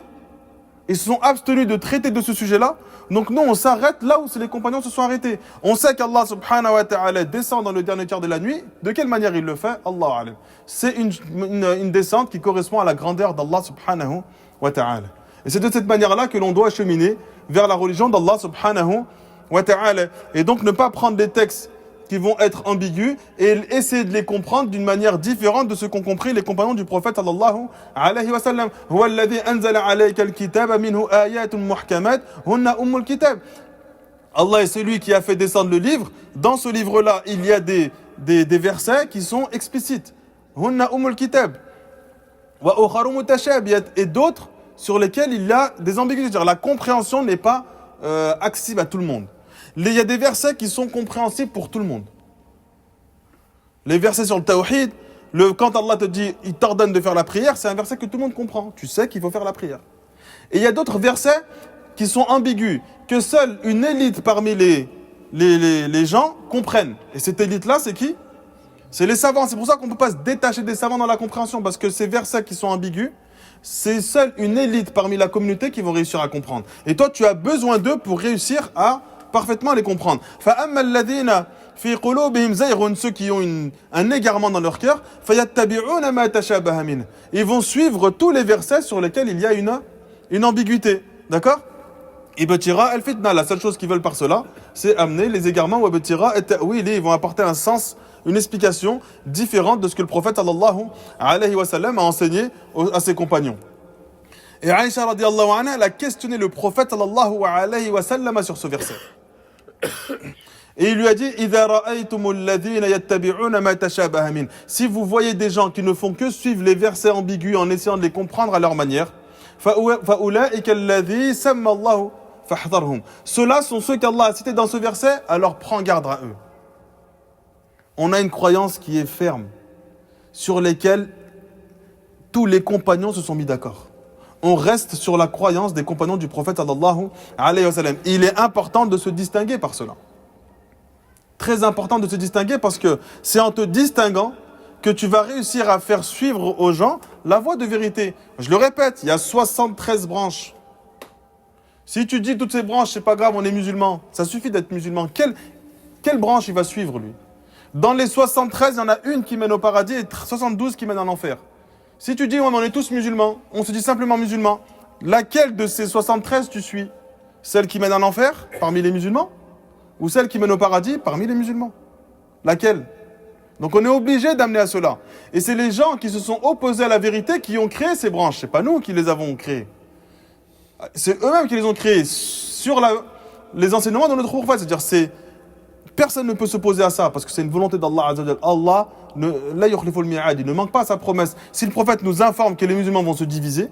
ils se sont abstenus de traiter de ce sujet-là. Donc nous, on s'arrête là où les compagnons se sont arrêtés. On sait qu'Allah subhanahu wa ta'ala descend dans le dernier tiers de la nuit. De quelle manière il le fait? Allah alim. C'est une descente qui correspond à la grandeur d'Allah subhanahu wa ta'ala. Et c'est de cette manière-là que l'on doit cheminer vers la religion d'Allah subhanahu wa ta'ala. Et donc ne pas prendre des textes qui vont être ambigus et essayer de les comprendre d'une manière différente de ce qu'ont compris les compagnons du prophète sallallahu alayhi wa sallam. Huwa alladhi anzala alayka al-kitaba minhu ayatun muhkamat hunna ummul kitab. Allah est celui qui a fait descendre le livre. Dans ce livre-là, il y a des versets qui sont explicites. Hunna ummul kitab. Wa ukharu mutashabiyat, et d'autres sur lesquels il y a des ambiguïtés. C'est-à-dire la compréhension n'est pas accessible à tout le monde. Il y a des versets qui sont compréhensibles pour tout le monde. Les versets sur le tawhid, quand Allah te dit, il t'ordonne de faire la prière, c'est un verset que tout le monde comprend. Tu sais qu'il faut faire la prière. Et il y a d'autres versets qui sont ambigus, que seule une élite parmi les gens comprennent. Et cette élite-là, c'est qui? C'est les savants. C'est pour ça qu'on ne peut pas se détacher des savants dans la compréhension, parce que ces versets qui sont ambigus, c'est seule une élite parmi la communauté qui vont réussir à comprendre. Et toi, tu as besoin d'eux pour réussir à parfaitement les comprendre. فَأَمَّا الَّذِينَ فِي قُلُوبِهِمْ زَيْغٌ, ceux qui ont un égarement dans leur cœur, فَيَتَّبِعُونَ مَا تَشَابَهَ مِنْهُ, ils vont suivre tous les versets sur lesquels il y a une ambiguïté. D'accord? Ibtira al-fitna, la seule chose qu'ils veulent par cela, c'est amener les égarements, ou ibtira at-ta'wil, ils vont apporter un sens, une explication différente de ce que le prophète sallallahu alayhi wa sallam a enseigné à ses compagnons. Et Aïcha radiallahu anha, elle a questionné le prophète sallallahu alayhi wa sallam sur ce verset. Et il lui a dit إِذَا رَأَيْتُمُ الَّذِينَ يَتَّبِعُونَ مَا تَشَابَهَ مِنْهُ, si vous voyez des gens qui ne font que suivre les versets ambigus en essayant de les comprendre à leur manière, فَأُولَٰئِكَ الَّذِي سَمَّ اللَّهُ فَاحْذَرْهُمْ, ceux-là sont ceux qu'Allah a cités dans ce verset, alors prends garde à eux. On a une croyance qui est ferme, sur lesquelles tous les compagnons se sont mis d'accord. On reste sur la croyance des compagnons du prophète sallallahu alayhi wa sallam. Il est important de se distinguer par cela. Très important de se distinguer, parce que c'est en te distinguant que tu vas réussir à faire suivre aux gens la voie de vérité. Je le répète, il y a 73 branches. Si tu dis toutes ces branches, c'est pas grave, on est musulman. Ça suffit d'être musulman. Quelle branche il va suivre, lui? Dans les 73, il y en a une qui mène au paradis et 72 qui mènent en enfer. Si tu dis, on est tous musulmans, on se dit simplement musulmans, laquelle de ces 73 tu suis? Celle qui mène en enfer, parmi les musulmans? Ou celle qui mène au paradis, parmi les musulmans? Laquelle? Donc on est obligé d'amener à cela. Et c'est les gens qui se sont opposés à la vérité qui ont créé ces branches. C'est pas nous qui les avons créées. C'est eux-mêmes qui les ont créées sur les enseignements de notre prophète. C'est-à-dire, personne ne peut s'opposer à ça, parce que c'est une volonté d'Allah Azza wa Jalla. Allah la yukhlifu al-mi'ad, il ne manque pas à sa promesse. Si le prophète nous informe que les musulmans vont se diviser,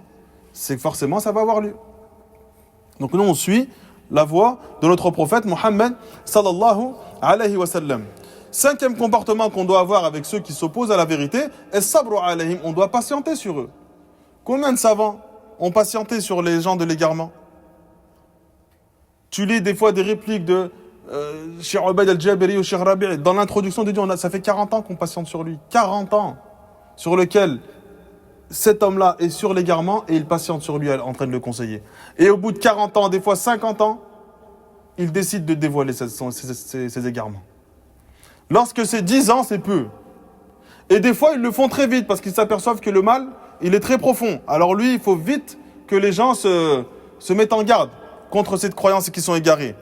c'est que forcément ça va avoir lieu. Donc nous on suit la voie de notre prophète Mohammed sallallahu alayhi wa sallam. Cinquième comportement qu'on doit avoir avec ceux qui s'opposent à la vérité, as-sabru alayhim, on doit patienter sur eux. Combien de savants ont patienté sur les gens de l'égarement? Tu lis des fois des répliques de Cheikh Ubayd al-Jabiri ou Cheikh Rabi', dans l'introduction de Dieu, ça fait 40 ans qu'on patiente sur lui. 40 ans sur lequel cet homme-là est sur l'égarement et il patiente sur lui en train de le conseiller. Et au bout de 40 ans, des fois 50 ans, il décide de dévoiler ses égarements. Lorsque c'est 10 ans, c'est peu. Et des fois, ils le font très vite parce qu'ils s'aperçoivent que le mal, il est très profond. Alors lui, il faut vite que les gens se mettent en garde contre cette croyance qui sont égarées.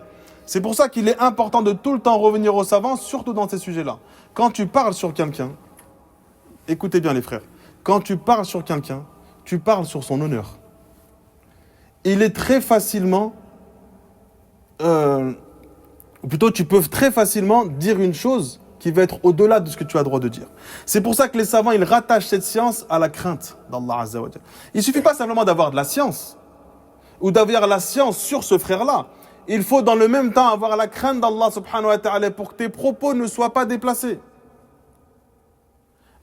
C'est pour ça qu'il est important de tout le temps revenir aux savants, surtout dans ces sujets-là. Quand tu parles sur quelqu'un, écoutez bien les frères, quand tu parles sur quelqu'un, tu parles sur son honneur. Il est très facilement, ou plutôt tu peux très facilement dire une chose qui va être au-delà de ce que tu as le droit de dire. C'est pour ça que les savants, ils rattachent cette science à la crainte d'Allah Azza wa Jalla. Il ne suffit pas simplement d'avoir de la science, ou d'avoir la science sur ce frère-là. Il faut dans le même temps avoir la crainte d'Allah subhanahu wa ta'ala pour que tes propos ne soient pas déplacés.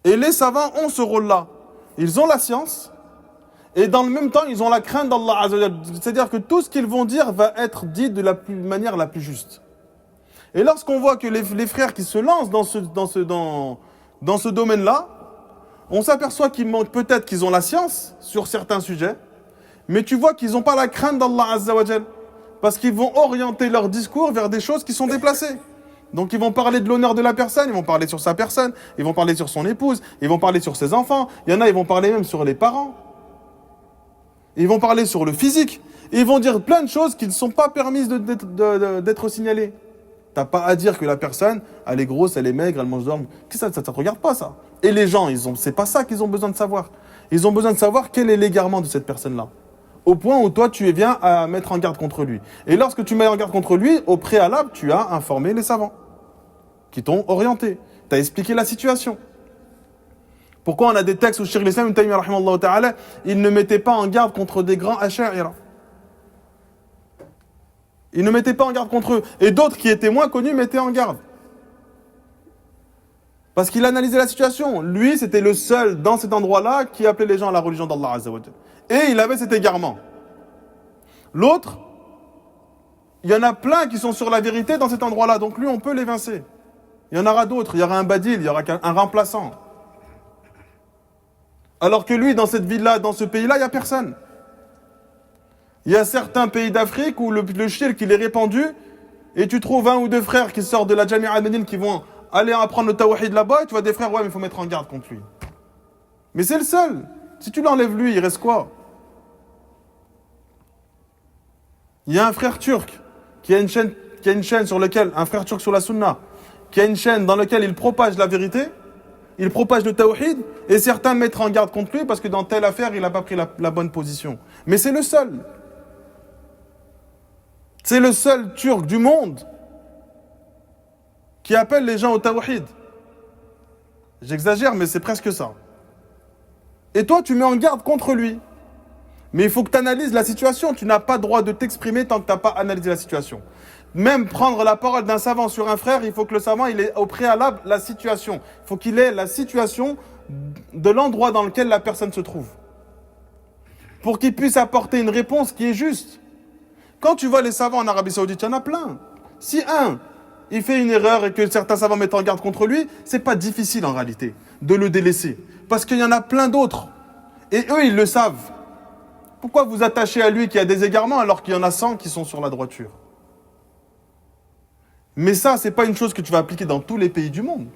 Et les savants ont ce rôle-là. Ils ont la science, et dans le même temps, ils ont la crainte d'Allah Azza wa Jalla. C'est-à-dire que tout ce qu'ils vont dire va être dit de la manière la plus juste. Et lorsqu'on voit que les frères qui se lancent dans ce domaine-là, on s'aperçoit peut-être qu'ils ont la science sur certains sujets, mais tu vois qu'ils n'ont pas la crainte d'Allah Azza wa Jal, parce qu'ils vont orienter leur discours vers des choses qui sont déplacées. Donc ils vont parler de l'honneur de la personne, ils vont parler sur sa personne, ils vont parler sur son épouse, ils vont parler sur ses enfants, il y en a, ils vont parler même sur les parents. Ils vont parler sur le physique, ils vont dire plein de choses qui ne sont pas permises d'être signalées. T'as pas à dire que la personne, elle est grosse, elle est maigre, elle mange d'orme. Ça te regarde pas, ça. Et les gens, c'est pas ça qu'ils ont besoin de savoir. Ils ont besoin de savoir quel est l'égarement de cette personne-là. Au point où toi, tu es bien à mettre en garde contre lui. Et lorsque tu mets en garde contre lui, au préalable, tu as informé les savants qui t'ont orienté. Tu as expliqué la situation. Pourquoi on a des textes où Cheikh l'Islam Ibn Taymiyyah rahimahullah ta'ala, il ne mettait pas en garde contre des grands Ash'a'ira. Ils ne mettaient pas en garde contre eux. Et d'autres qui étaient moins connus mettaient en garde. Parce qu'il analysait la situation. Lui, c'était le seul dans cet endroit-là qui appelait les gens à la religion d'Allah Azza wa Jalla. Et il avait cet égarement. L'autre, il y en a plein qui sont sur la vérité dans cet endroit-là. Donc lui, on peut l'évincer. Il y en aura d'autres. Il y aura un badil, il y aura un remplaçant. Alors que lui, dans cette ville-là, dans ce pays-là, il n'y a personne. Il y a certains pays d'Afrique où le shirk il est répandu et tu trouves un ou deux frères qui sortent de la Jami'a al-Médine qui vont aller apprendre le tawhid là-bas et tu vois des frères, ouais mais il faut mettre en garde contre lui. Mais c'est le seul. Si tu l'enlèves lui, il reste quoi? Il y a un frère turc qui a une chaîne sur laquelle, un frère turc sur la sunna, qui a une chaîne dans laquelle il propage la vérité, il propage le tawhid et certains mettent en garde contre lui parce que dans telle affaire il n'a pas pris la bonne position. Mais c'est le seul. C'est le seul turc du monde qui appelle les gens au tawhid. J'exagère, mais c'est presque ça. Et toi, tu mets en garde contre lui. Mais il faut que tu analyses la situation. Tu n'as pas le droit de t'exprimer tant que tu n'as pas analysé la situation. Même prendre la parole d'un savant sur un frère, il faut que le savant il ait au préalable la situation. Il faut qu'il ait la situation de l'endroit dans lequel la personne se trouve. Pour qu'il puisse apporter une réponse qui est juste. Quand tu vois les savants en Arabie Saoudite, il y en a plein. Si il fait une erreur et que certains savants mettent en garde contre lui, c'est pas difficile en réalité de le délaisser. Parce qu'il y en a plein d'autres. Et eux, ils le savent. Pourquoi vous attachez à lui qui a des égarements alors qu'il y en a 100 qui sont sur la droiture? Mais ça, c'est pas une chose que tu vas appliquer dans tous les pays du monde.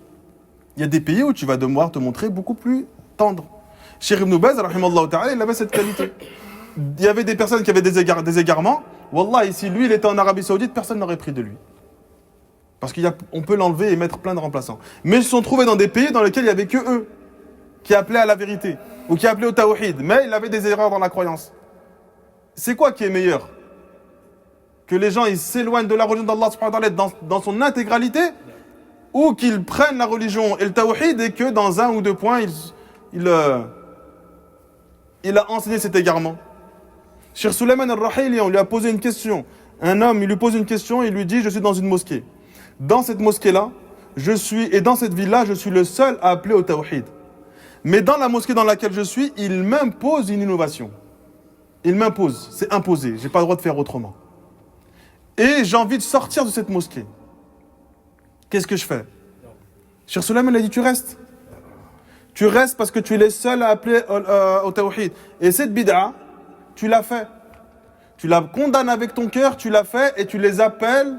Il y a des pays où tu vas devoir te montrer beaucoup plus tendre. Cheikh Ibn Baz, rahimallahu ta'ala, il avait cette qualité. Il y avait des personnes qui avaient des égarements. Wallah, si lui, il était en Arabie Saoudite, personne n'aurait pris de lui. Parce qu'on peut l'enlever et mettre plein de remplaçants. Mais ils se sont trouvés dans des pays dans lesquels il n'y avait que eux qui appelaient à la vérité ou qui appelaient au tawhid. Mais il avait des erreurs dans la croyance. C'est quoi qui est meilleur? Que les gens ils s'éloignent de la religion d'Allah subhanahu wa ta'ala dans son intégralité, ou qu'ils prennent la religion et le tawhid et que dans un ou deux points, il a enseigné cet égarement. Cheikh Sulayman al-Rahili, on lui a posé une question. Un homme, il lui pose une question, il lui dit, je suis dans une mosquée. Dans cette mosquée-là, et dans cette ville-là, je suis le seul à appeler au tawhid. Mais dans la mosquée dans laquelle je suis, il m'impose une innovation. Il m'impose, c'est imposé, j'ai pas le droit de faire autrement. Et j'ai envie de sortir de cette mosquée. Qu'est-ce que je fais? Cheikh Sulayman a dit, tu restes. Tu restes parce que tu es le seul à appeler au tawhid. Et cette bid'a, tu l'as fait. Tu la condamnes avec ton cœur, tu l'as fait et tu les appelles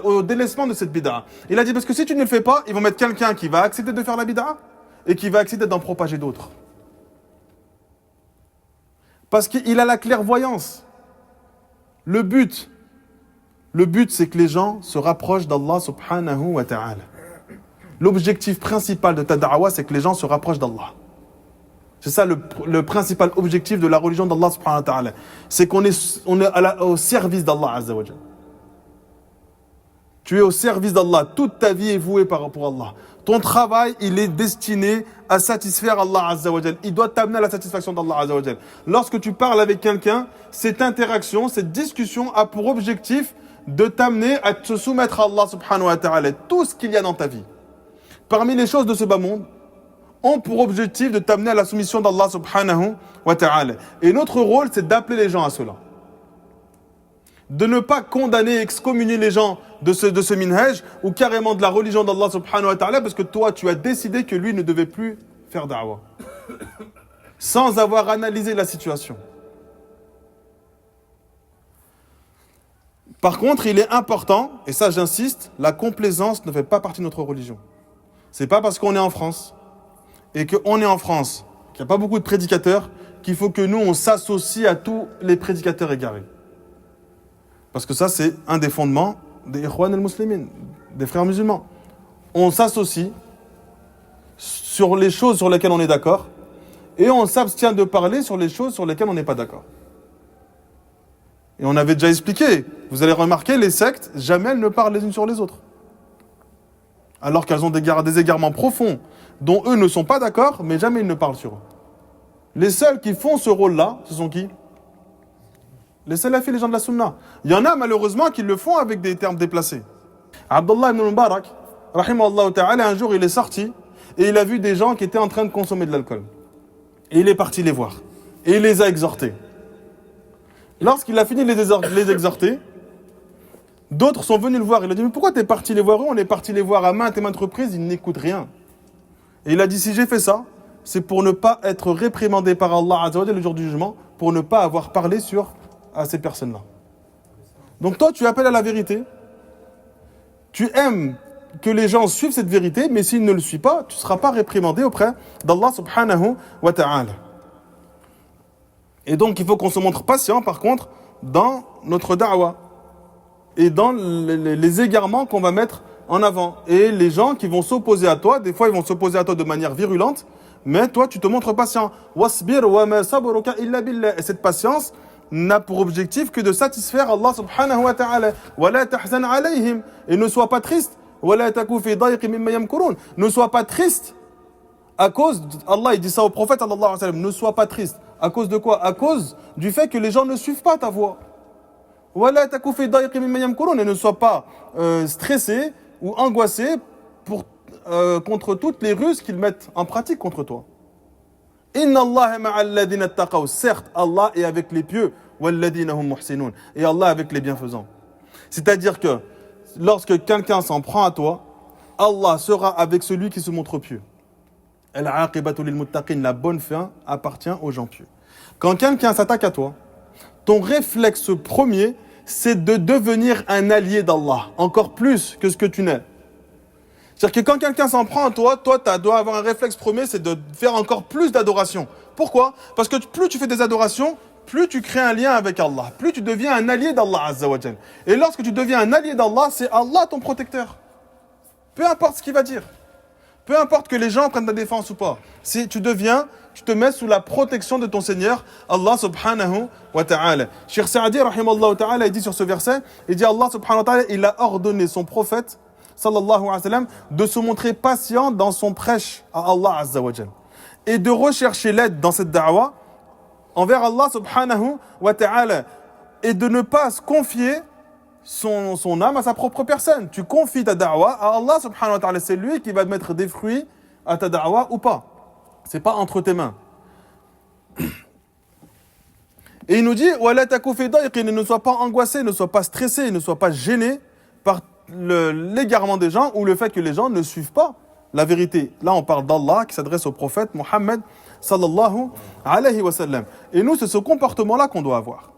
au délaissement de cette bid'a. Il a dit parce que si tu ne le fais pas, ils vont mettre quelqu'un qui va accepter de faire la bid'a et qui va accepter d'en propager d'autres. Parce qu'il a la clairvoyance. Le but, c'est que les gens se rapprochent d'Allah subhanahu wa ta'ala. L'objectif principal de ta da'wa, c'est que les gens se rapprochent d'Allah. C'est ça le principal objectif de la religion d'Allah subhanahu wa ta'ala. C'est qu'on est au service d'Allah azza wa jalla. Tu es au service d'Allah. Toute ta vie est vouée pour Allah. Ton travail, il est destiné à satisfaire Allah azza wa jalla. Il doit t'amener à la satisfaction d'Allah azza wa jalla. Lorsque tu parles avec quelqu'un, cette interaction, cette discussion a pour objectif de t'amener à te soumettre à Allah subhanahu wa ta'ala. Tout ce qu'il y a dans ta vie, parmi les choses de ce bas monde, ont pour objectif de t'amener à la soumission d'Allah subhanahu wa ta'ala. Et notre rôle, c'est d'appeler les gens à cela. De ne pas condamner, excommunier les gens de ce minhaj, ou carrément de la religion d'Allah subhanahu wa ta'ala, parce que toi, tu as décidé que lui ne devait plus faire da'wah. Sans avoir analysé la situation. Par contre, il est important, et ça j'insiste, la complaisance ne fait pas partie de notre religion. C'est pas parce qu'on est en France, et qu'on est en France, qu'il n'y a pas beaucoup de prédicateurs, qu'il faut que nous, on s'associe à tous les prédicateurs égarés. Parce que ça, c'est un des fondements des Ikhwan al-Muslimin, des frères musulmans. On s'associe sur les choses sur lesquelles on est d'accord, et on s'abstient de parler sur les choses sur lesquelles on n'est pas d'accord. Et on avait déjà expliqué, vous allez remarquer, les sectes, jamais elles ne parlent les unes sur les autres. Alors qu'elles ont des égarements profonds, dont eux ne sont pas d'accord, mais jamais ils ne parlent sur eux. Les seuls qui font ce rôle-là, ce sont qui ? Les salafis, les gens de la sunna. Il y en a malheureusement qui le font avec des termes déplacés. Abdullah ibn Mubarak, rahimahullah ta'ala, un jour il est sorti et il a vu des gens qui étaient en train de consommer de l'alcool. Et il est parti les voir. Et il les a exhortés. Lorsqu'il a fini de les exhorter, d'autres sont venus le voir. Il a dit, mais pourquoi t'es parti les voir eux ? On est parti les voir à maintes et maintes reprises, ils n'écoutent rien. Et il a dit, si j'ai fait ça, c'est pour ne pas être réprimandé par Allah Azza wa Jalla le jour du jugement, pour ne pas avoir parlé à ces personnes-là. Donc toi, tu appelles à la vérité, tu aimes que les gens suivent cette vérité, mais s'ils ne le suivent pas, tu ne seras pas réprimandé auprès d'Allah subhanahu wa ta'ala. Et donc, il faut qu'on se montre patient, par contre, dans notre da'wa et dans les égarements qu'on va mettre en avant. Et les gens qui vont s'opposer à toi, des fois, ils vont s'opposer à toi de manière virulente, mais toi, tu te montres patient. Wasbir wa ma sabruka illa billah. Et cette patience n'a pour objectif que de satisfaire Allah subhanahu wa ta'ala. Wa la tahzan alayhim. Et ne sois pas triste. Wa la taku fi dayqin mimma yamkurun. Ne sois pas triste à cause, Allah il dit ça au prophète sallallahu alayhi wa sallam, ne sois pas triste. À cause de quoi ? À cause du fait que les gens ne suivent pas ta voie. Wa la taku fi dayqin mimma yamkurun. Et ne sois pas stressé ou angoissé contre toutes les ruses qu'ils mettent en pratique contre toi. Inna Allah ma'al ladina taqaw. Certes, Allah est avec les pieux. Wal ladina hum muhsinun. Et Allah avec les bienfaisants. C'est-à-dire que lorsque quelqu'un s'en prend à toi, Allah sera avec celui qui se montre pieux. Al-aqibatu lil muttaqin. La bonne fin appartient aux gens pieux. Quand quelqu'un s'attaque à toi, ton réflexe premier, c'est de devenir un allié d'Allah, encore plus que ce que tu n'es. C'est-à-dire que quand quelqu'un s'en prend à toi, tu dois avoir un réflexe premier, c'est de faire encore plus d'adoration. Pourquoi ? Parce que plus tu fais des adorations, plus tu crées un lien avec Allah, plus tu deviens un allié d'Allah Azza wa Jal. Et lorsque tu deviens un allié d'Allah, c'est Allah ton protecteur. Peu importe ce qu'il va dire. Peu importe que les gens prennent ta défense ou pas. Si tu te mets sous la protection de ton Seigneur, Allah subhanahu wa ta'ala. Cheikh Sa'di, rahimallahu ta'ala, il dit sur ce verset, il dit Allah subhanahu wa ta'ala, il a ordonné son prophète, sallallahu alayhi wa sallam, de se montrer patient dans son prêche à Allah azza wa jal. Et de rechercher l'aide dans cette da'wa envers Allah subhanahu wa ta'ala. Et de ne pas se confier son âme à sa propre personne. Tu confies ta da'wa à Allah subhanahu wa ta'ala. C'est lui qui va mettre des fruits à ta da'wa ou pas. C'est pas entre tes mains. Et il nous dit, وَلَا تَكُ فِي ضَيْقٍ. Ne sois pas angoissé, ne sois pas stressé, ne sois pas gêné par l'égarement des gens ou le fait que les gens ne suivent pas la vérité. Là, on parle d'Allah qui s'adresse au prophète Mohammed sallallahu alayhi wa sallam. Et nous, c'est ce comportement-là qu'on doit avoir.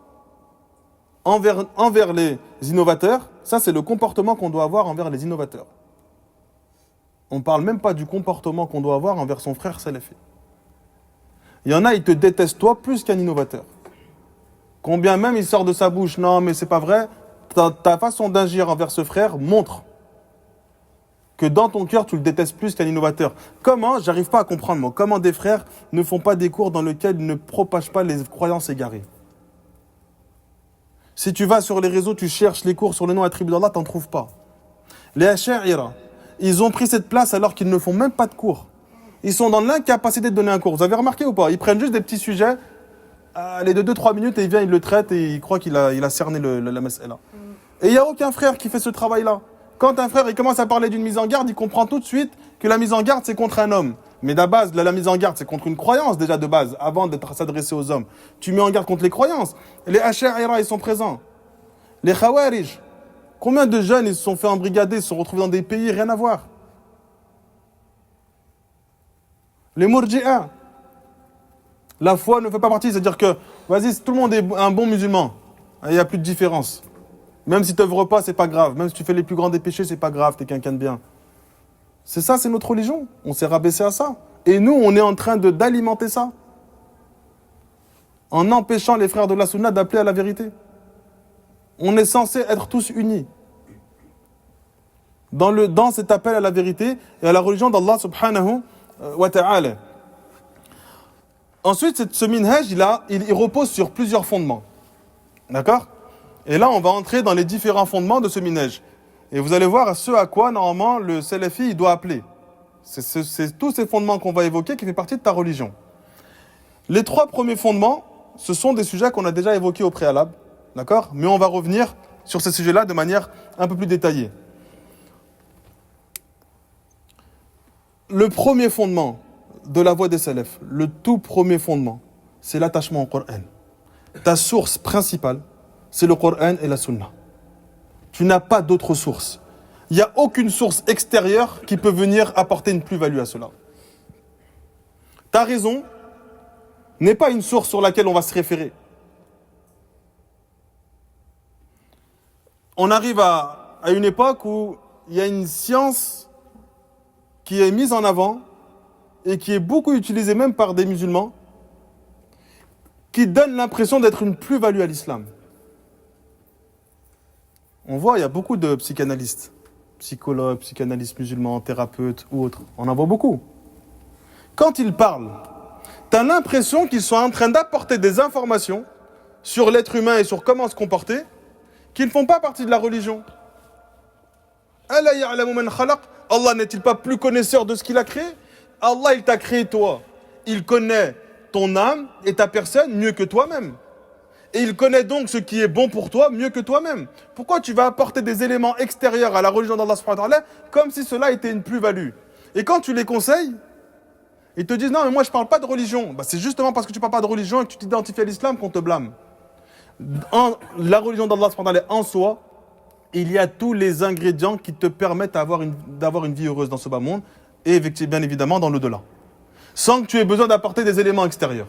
Envers les innovateurs, ça c'est le comportement qu'on doit avoir envers les innovateurs. On ne parle même pas du comportement qu'on doit avoir envers son frère salafi. Il y en a, ils te détestent toi plus qu'un innovateur. Combien même il sort de sa bouche, non mais c'est pas vrai, ta façon d'agir envers ce frère montre que dans ton cœur, tu le détestes plus qu'un innovateur. Comment, j'arrive pas à comprendre moi, comment des frères ne font pas des cours dans lesquels ils ne propagent pas les croyances égarées. Si tu vas sur les réseaux, tu cherches les cours sur le nom attribué d'Allah, t'en trouves pas. Les Ash'ira, ils ont pris cette place alors qu'ils ne font même pas de cours. Ils sont dans l'incapacité de donner un cours. Vous avez remarqué ou pas? Ils prennent juste des petits sujets, les de 2-3 minutes, et il vient, il le traite et il croit qu'il a cerné la mas'ala. Et il n'y a aucun frère qui fait ce travail-là. Quand un frère il commence à parler d'une mise en garde, il comprend tout de suite que la mise en garde, c'est contre un homme. Mais de base, la mise en garde, c'est contre une croyance déjà de base, avant d'être s'adresser aux hommes. Tu mets en garde contre les croyances. Les Ash'ira, ils sont présents. Les Khawarij. Combien de jeunes ils se sont fait embrigader, ils se sont retrouvés dans des pays, rien à voir. Les Murji'a. La foi ne fait pas partie, c'est-à-dire que, vas-y, tout le monde est un bon musulman. Il n'y a plus de différence. Même si tu n'œuvres pas, c'est pas grave. Même si tu fais les plus grands des péchés, c'est pas grave, t'es quelqu'un de bien. C'est ça, c'est notre religion. On s'est rabaissé à ça. Et nous, on est en train d'alimenter ça. En empêchant les frères de la Sunna d'appeler à la vérité. On est censé être tous unis. Dans cet appel à la vérité et à la religion d'Allah subhanahu wa ta'ala. Ensuite, ce minhaj, il repose sur plusieurs fondements. D'accord? Et là, on va entrer dans les différents fondements de ce minhaj. Et vous allez voir ce à quoi, normalement, le salafi il doit appeler. C'est tous ces fondements qu'on va évoquer qui fait partie de ta religion. Les 3 premiers fondements, ce sont des sujets qu'on a déjà évoqués au préalable. D'accord? Mais on va revenir sur ces sujets-là de manière un peu plus détaillée. Le premier fondement de la voie des salafs, le tout premier fondement, c'est l'attachement au Coran. Ta source principale, c'est le Coran et la Sunna. Tu n'as pas d'autre source. Il n'y a aucune source extérieure qui peut venir apporter une plus-value à cela. Ta raison n'est pas une source sur laquelle on va se référer. On arrive à une époque où il y a une science qui est mise en avant et qui est beaucoup utilisée même par des musulmans qui donne l'impression d'être une plus-value à l'islam. On voit, il y a beaucoup de psychanalystes, psychologues, psychanalystes musulmans, thérapeutes ou autres. On en voit beaucoup. Quand ils parlent, tu as l'impression qu'ils sont en train d'apporter des informations sur l'être humain et sur comment se comporter qui ne font pas partie de la religion. Allah n'est-il pas plus connaisseur de ce qu'il a créé? Allah, il t'a créé toi. Il connaît ton âme et ta personne mieux que toi-même. Et il connaît donc ce qui est bon pour toi mieux que toi-même. Pourquoi tu vas apporter des éléments extérieurs à la religion d'Allah subhanahu wa ta'ala comme si cela était une plus-value? Et quand tu les conseilles, ils te disent non mais moi je parle pas de religion. C'est justement parce que tu parles pas de religion et que tu t'identifies à l'islam qu'on te blâme. La religion d'Allah subhanahu wa ta'ala en soi, il y a tous les ingrédients qui te permettent d'avoir une vie heureuse dans ce bas monde et bien évidemment dans l'au-delà. Sans que tu aies besoin d'apporter des éléments extérieurs.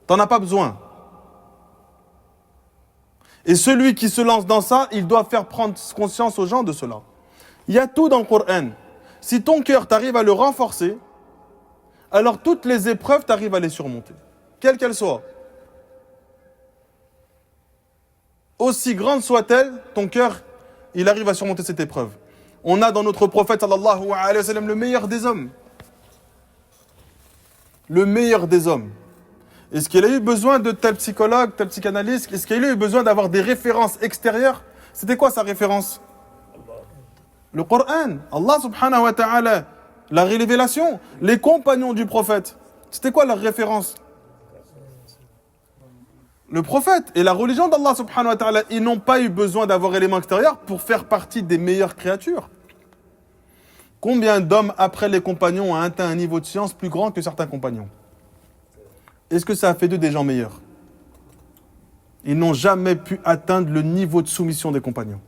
T'en as pas besoin. Et celui qui se lance dans ça, il doit faire prendre conscience aux gens de cela. Il y a tout dans le Coran. Si ton cœur t'arrive à le renforcer, alors toutes les épreuves t'arrivent à les surmonter. Quelles qu'elles soient. Aussi grande soit-elle, ton cœur, il arrive à surmonter cette épreuve. On a dans notre prophète sallallahu alayhi wa sallam le meilleur des hommes. Le meilleur des hommes. Est-ce qu'il a eu besoin de tel psychologue, tel psychanalyste? Est-ce qu'il a eu besoin d'avoir des références extérieures? C'était quoi sa référence? Le Coran. Allah subhanahu wa ta'ala. La révélation. Les compagnons du prophète. C'était quoi leur référence? Le prophète et la religion d'Allah subhanahu wa ta'ala. Ils n'ont pas eu besoin d'avoir éléments extérieurs pour faire partie des meilleures créatures. Combien d'hommes après les compagnons ont atteint un niveau de science plus grand que certains compagnons? Est-ce que ça a fait d'eux des gens meilleurs? Ils n'ont jamais pu atteindre le niveau de soumission des compagnons.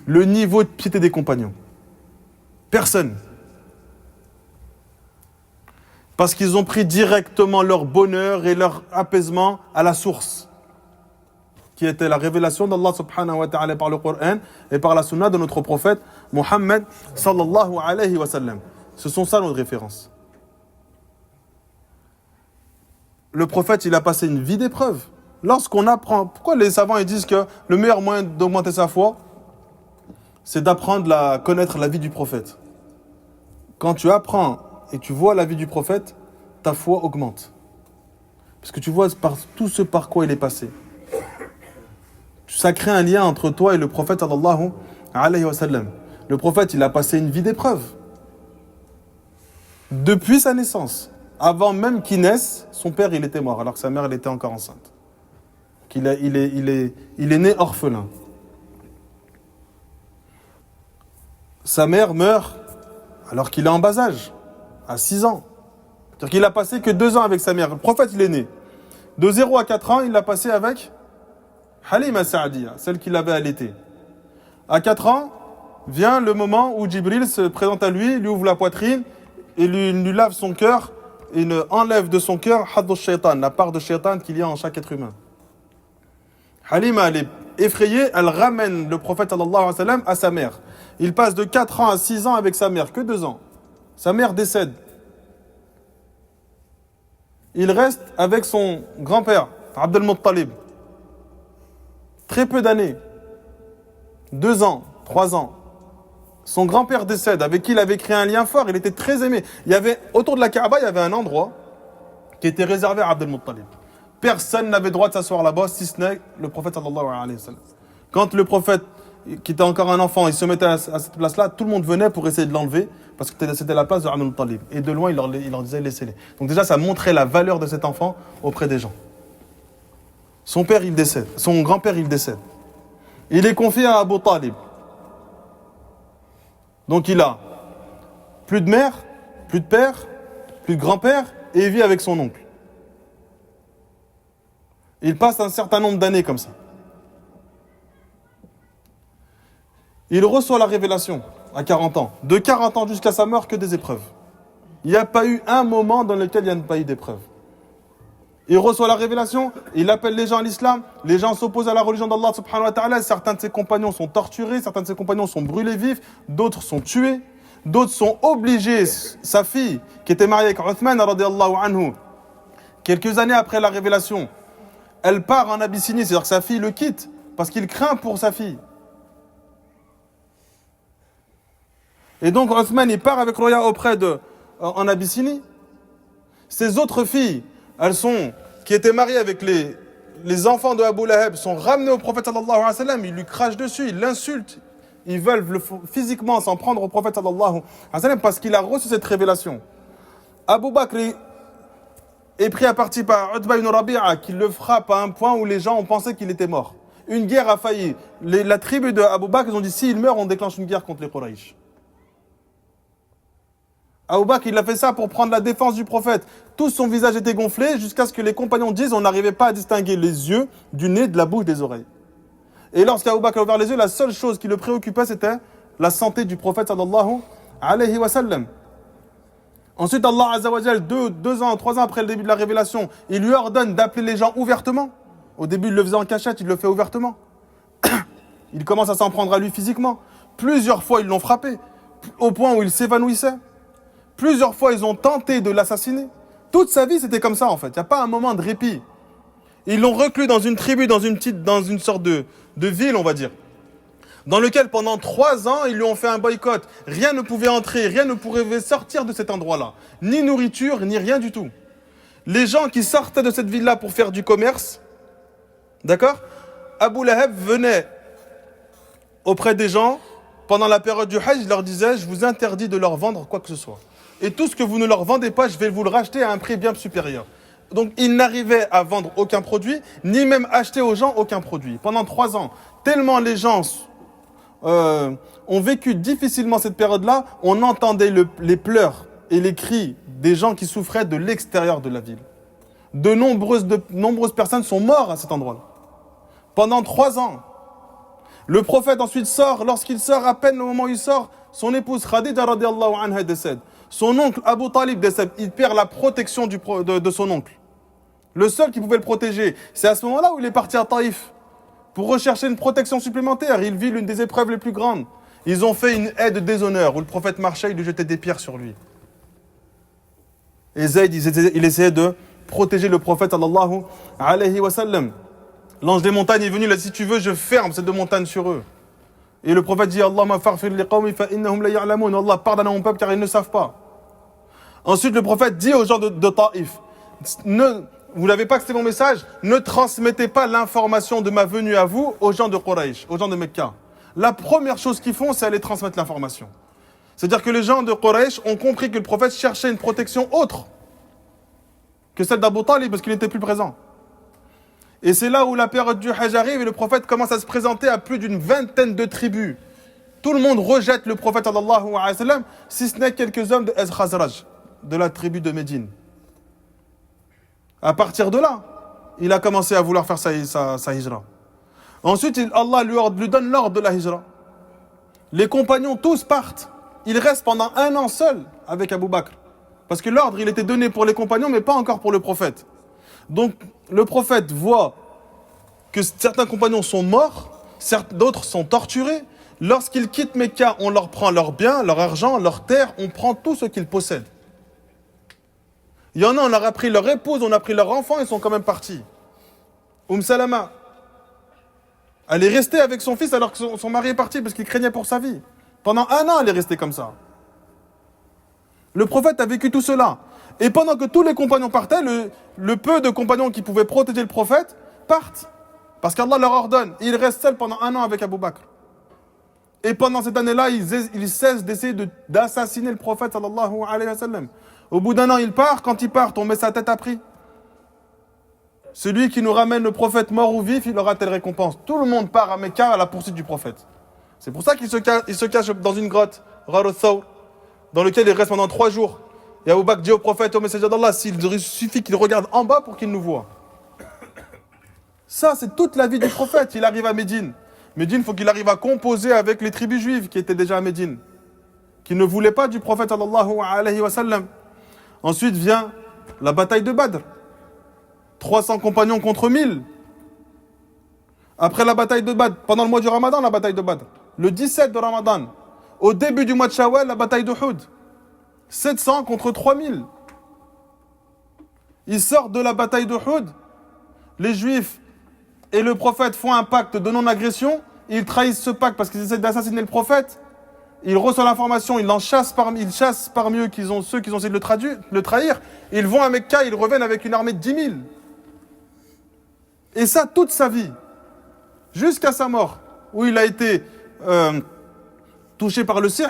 Le niveau de piété des compagnons. Personne. Parce qu'ils ont pris directement leur bonheur et leur apaisement à la source, qui était la révélation d'Allah subhanahu wa ta'ala par le Coran et par la sunna de notre prophète Muhammad sallallahu alayhi wa sallam. Ce sont ça nos références. Le prophète, il a passé une vie d'épreuve. Lorsqu'on apprend, pourquoi les savants ils disent que le meilleur moyen d'augmenter sa foi, c'est d'apprendre à connaître la vie du prophète. Quand tu apprends et tu vois la vie du prophète, ta foi augmente. Parce que tu vois par tout ce par quoi il est passé. Ça crée un lien entre toi et le prophète sallallahu alayhi wa sallam. Le prophète, il a passé une vie d'épreuve. Depuis sa naissance. Avant même qu'il naisse, son père, il était mort, alors que sa mère, elle était encore enceinte. Il est né orphelin. Sa mère meurt alors qu'il est en bas âge, à 6 ans. C'est-à-dire qu'il a passé que 2 ans avec sa mère. Le prophète, il est né. De 0 à 4 ans, il l'a passé avec Halima Sa'diya, celle qui l'avait allaité. À 4 ans, vient le moment où Jibril se présente à lui, lui ouvre la poitrine et lui lave son cœur et enlève de son cœur haddu shaitan, la part de shaitan qu'il y a en chaque être humain. Halima, elle est effrayée, elle ramène le prophète sallallahu alayhi wa sallam à sa mère. Il passe de 4 ans à 6 ans avec sa mère, que 2 ans. Sa mère décède. Il reste avec son grand-père, Abd al-Muttalib. Très peu d'années. 2 ans, 3 ans. Son grand-père décède, avec qui il avait créé un lien fort, il était très aimé. Autour de la Kaaba, il y avait un endroit qui était réservé à Abd al-Muttalib. Personne n'avait droit de s'asseoir là-bas, si ce n'est le prophète sallallahu alayhi wa sallam. Quand le prophète, qui était encore un enfant, il se mettait à cette place-là, tout le monde venait pour essayer de l'enlever, parce que c'était la place de Abd al-Muttalib. Et de loin, il leur disait, laissez-les. Donc déjà, ça montrait la valeur de cet enfant auprès des gens. Son père, il décède. Son grand-père, il décède. Il est confié à Abu Talib. Donc il a plus de mère, plus de père, plus de grand-père, et il vit avec son oncle. Il passe un certain nombre d'années comme ça. Il reçoit la révélation à 40 ans. De 40 ans jusqu'à sa mort, que des épreuves. Il n'y a pas eu un moment dans lequel il n'y a pas eu d'épreuves. Il reçoit la révélation, il appelle les gens à l'islam, les gens s'opposent à la religion d'Allah subhanahu wa ta'ala, certains de ses compagnons sont torturés, certains de ses compagnons sont brûlés vifs, d'autres sont tués, d'autres sont obligés, sa fille, qui était mariée avec Uthman radiyallahu anhu, quelques années après la révélation, elle part en Abyssinie, c'est-à-dire que sa fille le quitte, parce qu'il craint pour sa fille. Et donc Uthman, il part avec Roya en Abyssinie. Ses autres filles, qui étaient mariées avec les enfants de Abu Lahab, sont ramenées au prophète sallallahu alayhi wa sallam, ils lui crachent dessus, ils l'insultent. Ils veulent physiquement s'en prendre au prophète sallallahu alayhi wa sallam parce qu'il a reçu cette révélation. Abu Bakr est pris à partie par Utba ibn Rabi'a qui le frappe à un point où les gens ont pensé qu'il était mort. Une guerre a failli. La tribu de Abu Bakr, ils ont dit s'il meurt, on déclenche une guerre contre les Quraysh. Abu Bakr, il a fait ça pour prendre la défense du prophète. Tout son visage était gonflé jusqu'à ce que les compagnons disent on n'arrivait pas à distinguer les yeux du nez, de la bouche, des oreilles. Et lorsqu'Abu Bakr a ouvert les yeux, la seule chose qui le préoccupait, c'était la santé du prophète sallallahu alayhi wa sallam. Ensuite, Allah Azza wa Jal, 2 ans, 3 ans après le début de la révélation, il lui ordonne d'appeler les gens ouvertement. Au début, il le faisait en cachette, il le fait ouvertement. Il commence à s'en prendre à lui physiquement. Plusieurs fois, ils l'ont frappé, au point où il s'évanouissait. Plusieurs fois, ils ont tenté de l'assassiner. Toute sa vie, c'était comme ça, en fait. Il n'y a pas un moment de répit. Ils l'ont reclus dans une tribu, dans une sorte de ville, on va dire, dans lequel, pendant 3 ans, ils lui ont fait un boycott. Rien ne pouvait entrer, rien ne pouvait sortir de cet endroit-là. Ni nourriture, ni rien du tout. Les gens qui sortaient de cette ville-là pour faire du commerce, d'accord, Abu Lahab venait auprès des gens, pendant la période du Hajj, il leur disait, je vous interdis de leur vendre quoi que ce soit. Et tout ce que vous ne leur vendez pas, je vais vous le racheter à un prix bien supérieur. Donc, il n'arrivait à vendre aucun produit, ni même acheter aux gens aucun produit. Pendant 3 ans, tellement les gens ont vécu difficilement cette période-là, on entendait les pleurs et les cris des gens qui souffraient de l'extérieur de la ville. De nombreuses personnes sont mortes à cet endroit-là. Pendant 3 ans. Le prophète ensuite sort. Lorsqu'il sort, à peine au moment où il sort, son épouse Khadija radiallahu anha décède. Son oncle Abu Talib décède. Il perd la protection de son oncle. Le seul qui pouvait le protéger. C'est à ce moment-là où il est parti à Taïf pour rechercher une protection supplémentaire. Il vit l'une des épreuves les plus grandes. Ils ont fait une haie de déshonneur où le prophète marchait, il lui jetait des pierres sur lui. Et Zayd, il essayait de protéger le prophète sallallahu alayhi wa sallam. L'ange des montagnes est venu, il a dit, si tu veux, je ferme ces deux montagnes sur eux. Et le prophète dit, Allahumma farfir li qawmi fa innahum la ya'lamun. Allah, pardonne à mon peuple car ils ne savent pas. Ensuite, le prophète dit aux gens de Taïf, vous n'avez pas accepté mon message, ne transmettez pas l'information de ma venue à vous aux gens de Quraysh, aux gens de Mecca. La première chose qu'ils font, c'est aller transmettre l'information. C'est-à-dire que les gens de Quraysh ont compris que le prophète cherchait une protection autre que celle d'Abu Talib parce qu'il n'était plus présent. Et c'est là où la période du Hajj arrive et le prophète commence à se présenter à plus d'une vingtaine de tribus. Tout le monde rejette le prophète sallallahu alayhi wa sallam, si ce n'est quelques hommes de Khazraj, de la tribu de Médine. À partir de là, il a commencé à vouloir faire sa hijra. Ensuite, Allah lui donne l'ordre de la hijra. Les compagnons tous partent. Il reste pendant 1 an seul avec Abu Bakr. Parce que l'ordre, il était donné pour les compagnons, mais pas encore pour le prophète. Donc, le prophète voit que certains compagnons sont morts, d'autres sont torturés. Lorsqu'ils quittent Mecca, on leur prend leurs biens, leur argent, leurs terres, on prend tout ce qu'ils possèdent. Il y en a, on leur a pris leur épouse, on a pris leurs enfants, ils sont quand même partis. Salama, elle est restée avec son fils alors que son mari est parti parce qu'il craignait pour sa vie. Pendant 1 an, elle est restée comme ça. Le prophète a vécu tout cela. Et pendant que tous les compagnons partaient, le peu de compagnons qui pouvaient protéger le prophète partent. Parce qu'Allah leur ordonne. Et il reste seul pendant 1 an avec Abu Bakr. Et pendant cette année-là, il cesse d'essayer d'assassiner le prophète sallallahu alayhi wa sallam. Au bout d'1 an, il part. Quand il part, on met sa tête à prix. Celui qui nous ramène le prophète mort ou vif, il aura telle récompense. Tout le monde part à Mecca à la poursuite du prophète. C'est pour ça qu'il se cache dans une grotte, Ghar al-Thawr, dans lequel il reste pendant 3 jours. Et Abu Bakr dit au prophète, au messager d'Allah, s'il suffit qu'il regarde en bas pour qu'il nous voie. Ça, c'est toute la vie du prophète. Il arrive à Médine. Médine, il faut qu'il arrive à composer avec les tribus juives qui étaient déjà à Médine, qui ne voulaient pas du prophète sallallahu alayhi wa sallam. Ensuite vient la bataille de Badr. 300 compagnons contre 1000. Après la bataille de Badr, pendant le mois du Ramadan, la bataille de Badr. Le 17 de Ramadan, au début du mois de Shawwal, la bataille d'Uhud. 700 contre 3000. Ils sortent de la bataille d'Uhud. Les Juifs et le prophète font un pacte de non-agression. Ils trahissent ce pacte parce qu'ils essaient d'assassiner le prophète. Ils reçoivent l'information, ils chassent parmi eux ceux qui ont essayé de le trahir. Ils vont à Mecca, ils reviennent avec une armée de 10 000. Et ça, toute sa vie. Jusqu'à sa mort, où il a été touché par le sihr.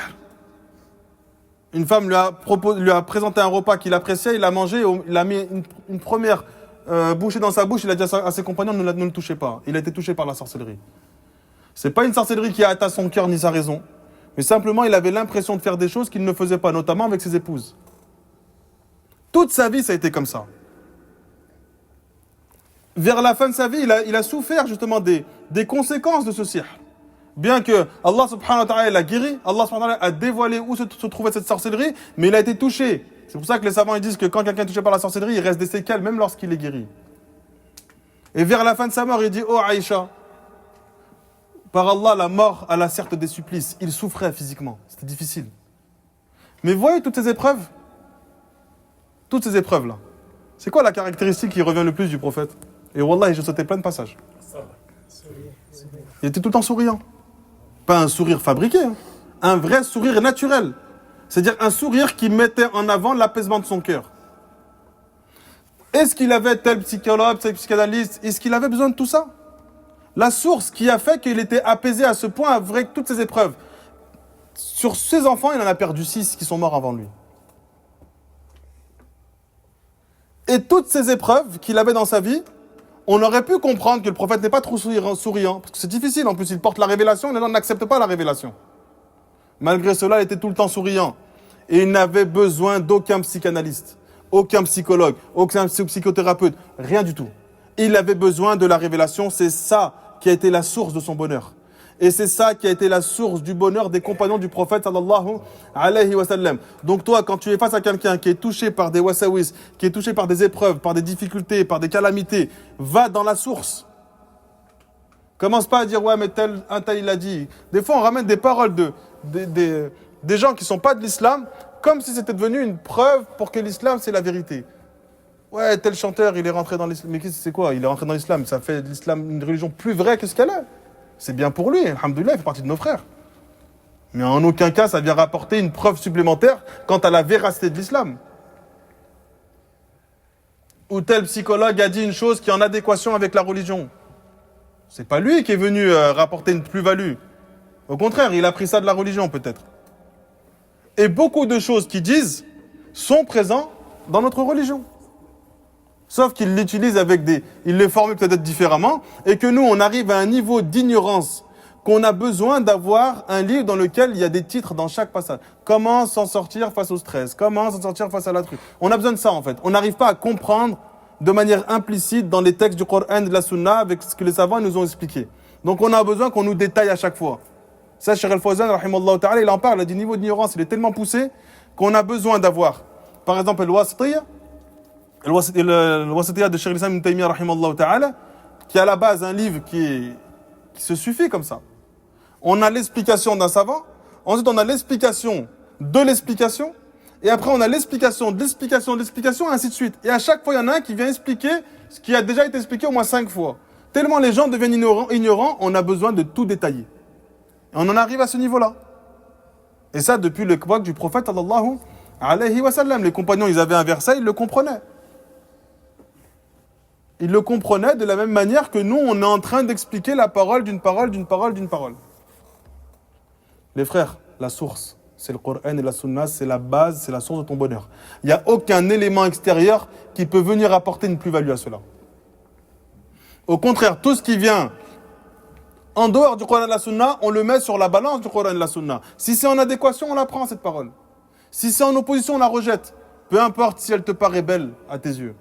Une femme lui a présenté un repas qu'il appréciait, il a mangé, il a mis une première bouchée dans sa bouche, il a dit à ses compagnons, ne le touchez pas. Il a été touché par la sorcellerie. C'est pas une sorcellerie qui a atteint son cœur ni sa raison, mais simplement il avait l'impression de faire des choses qu'il ne faisait pas, notamment avec ses épouses. Toute sa vie, ça a été comme ça. Vers la fin de sa vie, il a souffert justement des conséquences de ce sihr. Bien que Allah subhanahu wa ta'ala l'a guéri, Allah subhanahu wa ta'ala a dévoilé où se trouvait cette sorcellerie, mais il a été touché. C'est pour ça que les savants ils disent que quand quelqu'un est touché par la sorcellerie, il reste des séquelles même lorsqu'il est guéri. Et vers la fin de sa mort, il dit « Oh Aïcha, par Allah, la mort, elle a certes des supplices. » Il souffrait physiquement, c'était difficile. Mais voyez toutes ces épreuves, là. C'est quoi la caractéristique qui revient le plus du prophète? Et Wallah, je sautais plein de passages. Il était tout le temps souriant. Pas un sourire fabriqué, hein. Un vrai sourire naturel. C'est-à-dire un sourire qui mettait en avant l'apaisement de son cœur. Est-ce qu'il avait tel psychologue, tel psychanalyste? Est-ce qu'il avait besoin de tout ça? La source qui a fait qu'il était apaisé à ce point avec toutes ces épreuves. Sur ses enfants, il en a perdu 6 qui sont morts avant lui. Et toutes ces épreuves qu'il avait dans sa vie, on aurait pu comprendre que le prophète n'est pas trop souriant, parce que c'est difficile, en plus il porte la révélation, et les gens n'acceptent pas la révélation. Malgré cela, il était tout le temps souriant. Et il n'avait besoin d'aucun psychanalyste, aucun psychologue, aucun psychothérapeute, rien du tout. Il avait besoin de la révélation, c'est ça qui a été la source de son bonheur. Et c'est ça qui a été la source du bonheur des compagnons du prophète sallallahu alayhi wa sallam. Donc toi, quand tu es face à quelqu'un qui est touché par des wasawis, qui est touché par des épreuves, par des difficultés, par des calamités, va dans la source. Commence pas à dire, ouais, mais un tel il a dit. Des fois, on ramène des paroles des gens qui ne sont pas de l'islam, comme si c'était devenu une preuve pour que l'islam, c'est la vérité. Ouais, tel chanteur, il est rentré dans l'islam. Mais c'est quoi? Il est rentré dans l'islam. Ça fait de l'islam une religion plus vraie que ce qu'elle est. C'est bien pour lui. Alhamdoulilah, il fait partie de nos frères. Mais en aucun cas, ça vient rapporter une preuve supplémentaire quant à la véracité de l'islam. Ou tel psychologue a dit une chose qui est en adéquation avec la religion. C'est pas lui qui est venu rapporter une plus-value. Au contraire, il a pris ça de la religion, peut-être. Et beaucoup de choses qu'ils disent sont présentes dans notre religion. Sauf qu'ils l'utilisent ils les formulent peut-être différemment, et que nous, on arrive à un niveau d'ignorance qu'on a besoin d'avoir un livre dans lequel il y a des titres dans chaque passage. Comment s'en sortir face au stress? Comment s'en sortir face à la truc? On a besoin de ça, en fait. On n'arrive pas à comprendre de manière implicite dans les textes du Coran et de la Sunna avec ce que les savants nous ont expliqué. Donc on a besoin qu'on nous détaille à chaque fois. Ça, Cheikh Al-Fawzan, rahimallahu ta'ala, il en parle, du niveau d'ignorance, il est tellement poussé qu'on a besoin d'avoir, par exemple, le Wasitiyya de Cheikh al-Islam Ibn Taymiyyah, rahimallahu ta'ala, qui est à la base un livre qui se suffit comme ça. On a l'explication d'un savant, ensuite on a l'explication de l'explication, et après on a l'explication de l'explication de l'explication, et ainsi de suite. Et à chaque fois, il y en a un qui vient expliquer ce qui a déjà été expliqué au moins 5 fois. Tellement les gens deviennent ignorants, on a besoin de tout détailler. Et on en arrive à ce niveau-là. Et ça, depuis l'époque du prophète, sallallahu alayhi wa sallam. Les compagnons, ils avaient un verset, ils le comprenaient. Ils le comprenaient de la même manière que nous, on est en train d'expliquer la parole d'une parole, d'une parole, d'une parole. Les frères, la source, c'est le Coran et la Sunna, c'est la base, c'est la source de ton bonheur. Il n'y a aucun élément extérieur qui peut venir apporter une plus-value à cela. Au contraire, tout ce qui vient en dehors du Coran et de la Sunna, on le met sur la balance du Coran et de la Sunna. Si c'est en adéquation, on la prend, cette parole. Si c'est en opposition, on la rejette. Peu importe si elle te paraît belle à tes yeux.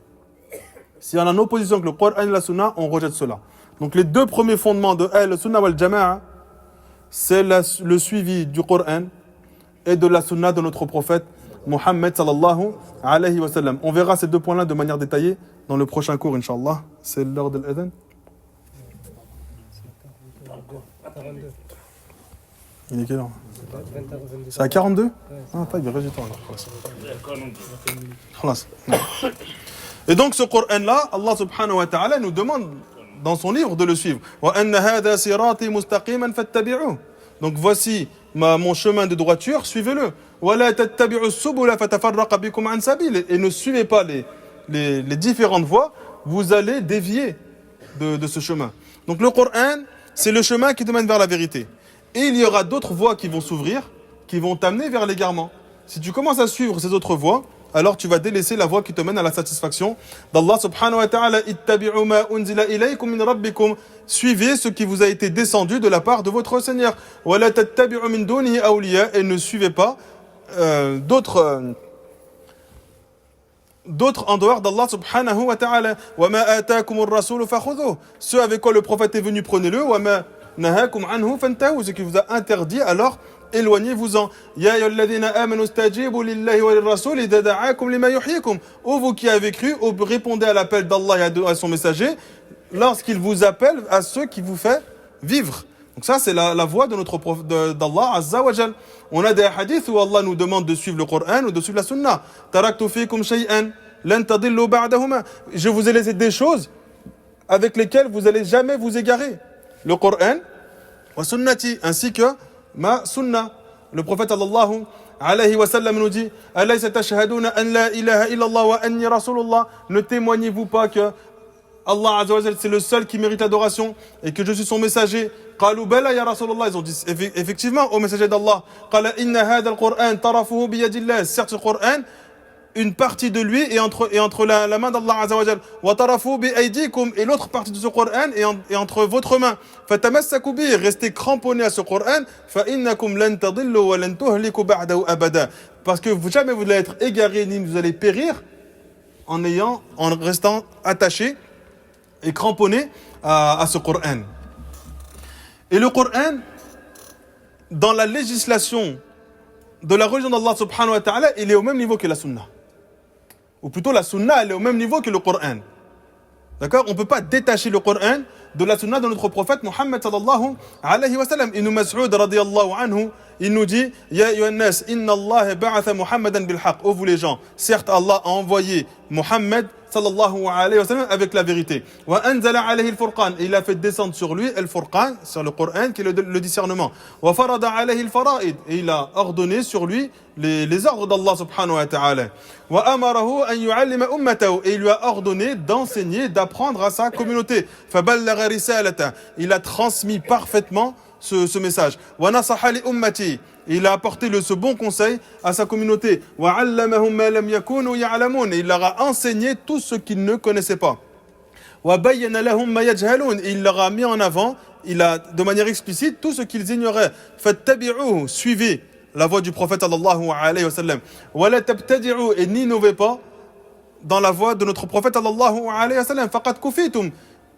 Si on est en opposition avec le Coran et la Sunna, on rejette cela. Donc les deux premiers fondements de la Sunna wal Jama'a, c'est le suivi du Coran et de la Sunna de notre prophète Muhammad sallallahu alayhi wa sallam. On verra ces deux points-là de manière détaillée dans le prochain cours, Inch'Allah. C'est l'heure de l'adhan. Il est quelle heure? C'est à 42? Ah, il reste du temps alors. Et donc ce Coran-là, Allah subhanahu wa ta'ala nous demande dans son livre de le suivre. Donc voici mon chemin de droiture, suivez-le. Et ne suivez pas les différentes voies, vous allez dévier de ce chemin. Donc le Coran, c'est le chemin qui te mène vers la vérité. Et il y aura d'autres voies qui vont s'ouvrir, qui vont t'amener vers l'égarement. Si tu commences à suivre ces autres voies, alors tu vas délaisser la voie qui te mène à la satisfaction d'Allah subhanahu wa ta'ala. Ittabi'u ma unzila ilaykum min rabbikum. Suivez ce qui vous a été descendu de la part de votre Seigneur. Wa la tattabi'u min dunihi awliya. Et ne suivez pas d'autres en dehors d'Allah subhanahu wa ta'ala. Wa ma ataakumur rasulu fakhudhuhu. Ce avec quoi le prophète est venu, prenez-le. Wa ma nahakum anhu fantahu. Ce qui vous a interdit, alors éloignez-vous-en. Ya ayyuhalladhina amanu stajibu lillahi wa lirrasul idha da'akum lima yuhyikum. Ô vous qui avez cru, répondez à l'appel d'Allah et à son messager lorsqu'il vous appelle à ce qui vous fait vivre. Donc ça, c'est la voie de notre d'Allah Azza wa Jal. On a des hadiths où Allah nous demande de suivre le Coran ou de suivre la Sunna. Taraktu fikum shay'an lan tadillu ba'dahuma. Je vous ai laissé des choses avec lesquelles vous n'allez jamais vous égarer. Le Coran wa sunnati, ainsi que ma sunna. Le prophète sallallahu alayhi wa sallam nous dit: alaysa tashhaduna an la ilaha illallah wa anni rasulullah. Ne témoignez-vous pas que Allah Azza wa Jal, c'est le seul qui mérite l'adoration et que je suis son messager? Qalu bala ya Rasulullah. Ils ont dit effectivement, au messager d'Allah. Qala inna hadha al-Qur'an tarafuhu bi yadillah. Certes, ce Coran, une partie de lui est entre la main d'Allah Azza wa Jal. Wa tarafu bi aydikum. Et l'autre partie de ce Coran est entre votre main. Fatamassaku bi. Restez cramponnés à ce Coran. Fa innakum lan tadillu wa lan tuhliku ba'dahu abada. Parce que jamais vous allez être égarés ni vous allez périr en restant attachés et cramponnés à ce Coran. Et le Coran, dans la législation de la religion d'Allah subhanahu wa ta'ala, il est au même niveau que la sunna. Ou plutôt la sunna, elle est au même niveau que le Coran. D'accord? On ne peut pas détacher le Coran de la sunna de notre prophète Muhammad sallallahu alayhi wa sallam. Ibn Mas'ud radiyallahu anhu, il nous dit Ya ayyuhan nas, inna Allah ba'atha Muhammadan bil haqq. Oh vous les gens, certes Allah a envoyé Muhammad sallallahu alayhi wa sallam avec la vérité. Wa anzala alayhi al-furqan. Il a fait descendre sur lui al-furqan, sur le Coran, qui est le discernement. Wa farada alayhi al-fara'id. Et il a ordonné sur lui les ordres d'Allah subhanahu wa ta'ala. Wa amarahu an yu'allima ummatahu. Et il lui a ordonné d'enseigner, d'apprendre à sa communauté. Faballagha risalata. Il a transmis parfaitement ce message. Wa nasaha li ummati. Il a apporté ce bon conseil à sa communauté. Wa 'allamahum ma lam yakunu ya'lamun. Il leur a enseigné tout ce qu'ils ne connaissaient pas. Wa bayyana lahum ma yajhalun. Il leur a mis en avant, de manière explicite, tout ce qu'ils ignoraient. Fattabi'uhu. Suivez la voie du prophète sallallahu alayhi wa sallam. Wa la tabtadi'u. Et n'innovez pas dans la voie de notre prophète sallallahu alayhi wa sallam. Faqad kufitum.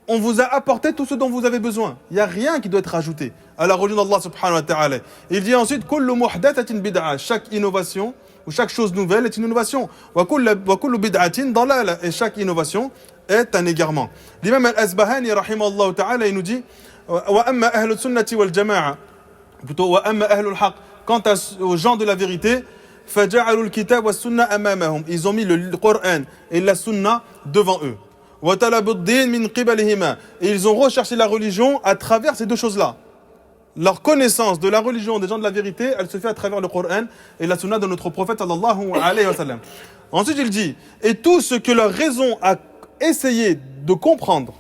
On vous a apporté tout ce dont vous avez besoin. Il n'y a rien qui doit être ajouté à la religion d'Allah subhanahu wa ta'ala. Il dit ensuite kullu muhdathatin bid'a. Chaque innovation ou chaque chose nouvelle est une innovation. Wa kullu bid'atin dalala. Et chaque innovation est un égarement. L'imam al-Asbahani rahimahullah ta'ala, il nous dit wa amma ahlus sunnati wal jama'a. Plutôt wa amma ahlul haqq. Quant aux gens de la vérité, faja'alu al-kitab was sunnah amamahum. Ils ont mis le Coran et la sunna devant eux. Et ils ont recherché la religion à travers ces deux choses-là. Leur connaissance de la religion des gens de la vérité, elle se fait à travers le Coran et la sunna de notre prophète sallallahu alayhi wa sallam. Ensuite il dit, et tout ce que leur raison a essayé de comprendre,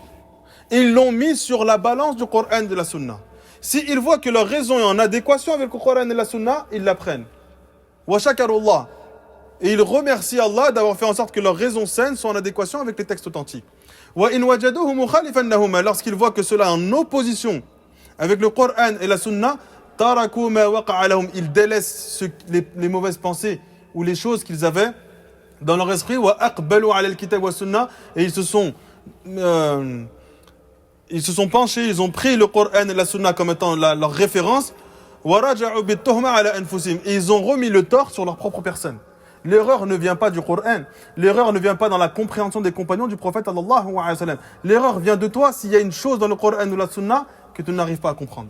ils l'ont mis sur la balance du Coran et de la sunna. S'ils voient que leur raison est en adéquation avec le Coran et la sunna, ils la prennent. Wa shakarullah. Et ils remercient Allah d'avoir fait en sorte que leurs raisons saines sont en adéquation avec les textes authentiques. Lorsqu'ils voient que cela est en opposition avec le Coran et la Sunna, ils délaissent les mauvaises pensées ou les choses qu'ils avaient dans leur esprit. Et ils se sont penchés, ils ont pris le Coran et la Sunna comme étant leur référence. Et ils ont remis le tort sur leur propre personne. L'erreur ne vient pas du Coran. L'erreur ne vient pas dans la compréhension des compagnons du prophète sallallahu alayhi wa sallam. L'erreur vient de toi s'il y a une chose dans le Coran ou la Sunna que tu n'arrives pas à comprendre.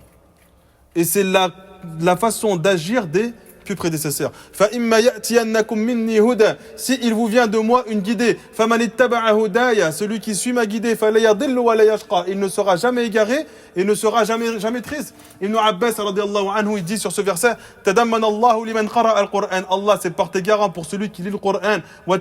Et c'est la façon d'agir des plus prédécesseurs. Si il vous vient de moi une guidée, celui qui suit ma guidée, il ne sera jamais égaré et ne sera jamais triste. Ibn Abbas radiyallahu anhu, il dit sur ce verset, Allah s'est porté garant pour celui qui lit le Coran et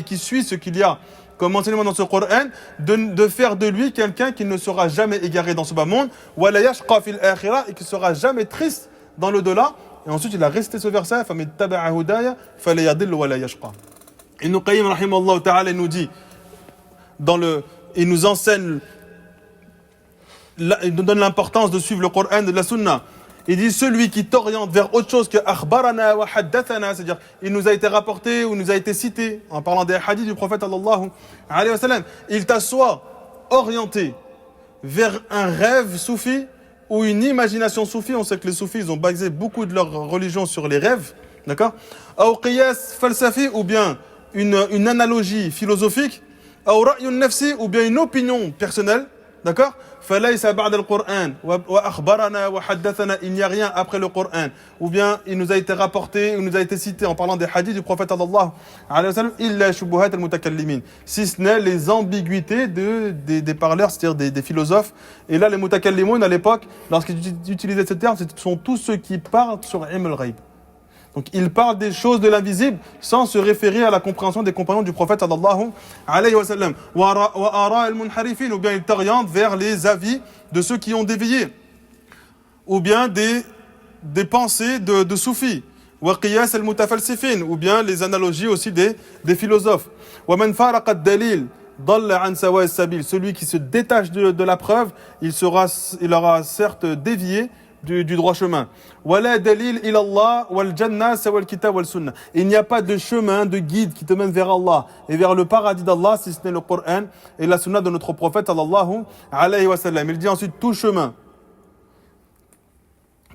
qui suit ce qu'il y a comme enseignement dans ce Coran, de faire de lui quelqu'un qui ne sera jamais égaré dans ce bas monde, et qui sera jamais triste dans l'au-delà. Et ensuite, il a resté ce verset, Ibn Qayyim rahimahullah ta'ala nous dit, il nous enseigne, il nous donne l'importance de suivre le Coran et de la Sunna. Il dit celui qui t'oriente vers autre chose que akhbarana wa haddathana, c'est-à-dire il nous a été rapporté ou nous a été cité en parlant des hadiths du prophète sallallahu alayhi wa sallam, il t'a soit orienté vers un rêve soufi ou une imagination soufie. On sait que les soufis ils ont basé beaucoup de leur religion sur les rêves, d'accord, ou qiyas falsafi, ou bien une analogie philosophique, ou ra'yun nafsi, ou bien une opinion personnelle, d'accord. Il n'y a rien après le Coran, ou bien il nous a été rapporté, il nous a été cité en parlant des hadiths du prophète sallallahu alayhi wa sallam, illa shubuhat al-mutakallimin, si ce n'est les ambiguïtés des parleurs, c'est-à-dire des philosophes. Et là les mutakallimun à l'époque, lorsqu'ils utilisaient ce terme, ce sont tous ceux qui parlent sur ilm al-ghaib. Donc ils parlent des choses de l'invisible sans se référer à la compréhension des compagnons du prophète sallallahu alayhi wa sallam. Wa ara al-munharifin, ou bien ils t'orientent vers les avis de ceux qui ont dévié, ou bien des pensées de soufis. Wa qiyas al-mutafalsifin, ou bien les analogies aussi des philosophes. Wa man faraqa ad-dalil dalla an sawa as-sabil, celui qui se détache de la preuve, il aura certes dévié du droit chemin. Wala dalil ila Allah wal jannah sawa al kitab wal sunnah. Il n'y a pas de chemin, de guide qui te mène vers Allah et vers le paradis d'Allah si ce n'est le Coran et la sunna de notre prophète sallallahu alayhi wa sallam. Il dit ensuite tout chemin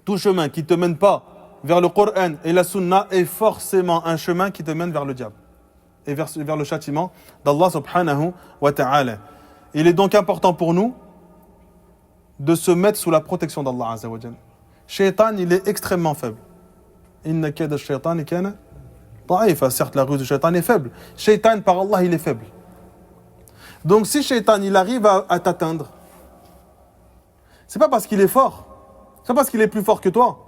Tout chemin qui ne te mène pas vers le Coran et la Sunna est forcément un chemin qui te mène vers le diable et vers le châtiment d'Allah subhanahu wa ta'ala. Il est donc important pour nous de se mettre sous la protection d'Allah azza wa jalla. Shaitan, il est extrêmement faible. Inna kayda ash-shaytani kana da'ifa. Certes, la ruse du shaitan est faible. Shaitan, par Allah, il est faible. Donc si Shaitan, il arrive à t'atteindre, c'est pas parce qu'il est fort, c'est pas parce qu'il est plus fort que toi,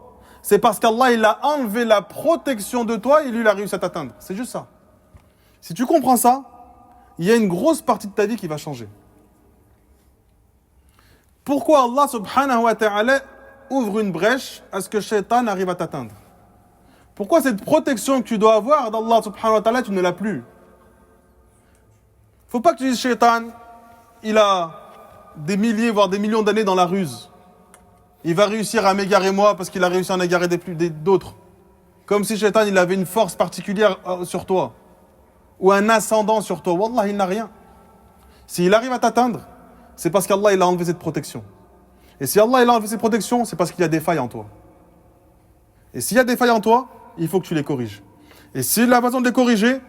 c'est parce qu'Allah, il a enlevé la protection de toi et lui, il a réussi à t'atteindre. C'est juste ça. Si tu comprends ça, il y a une grosse partie de ta vie qui va changer. Pourquoi Allah subhanahu wa ta'ala ouvre une brèche à ce que Shaitan arrive à t'atteindre? Pourquoi cette protection que tu dois avoir d'Allah subhanahu wa ta'ala, tu ne l'as plus? Faut pas que tu dises Shaitan, il a des milliers, voire des millions d'années dans la ruse. Il va réussir à m'égarer moi parce qu'il a réussi à en égarer d'autres. Comme si Shaitan, il avait une force particulière sur toi. Ou un ascendant sur toi. Wallah, il n'a rien. S'il arrive à t'atteindre, c'est parce qu'Allah, il a enlevé cette protection. Et si Allah, il a enlevé cette protection, c'est parce qu'il y a des failles en toi. Et s'il y a des failles en toi, il faut que tu les corriges. Et si la façon de les corriger,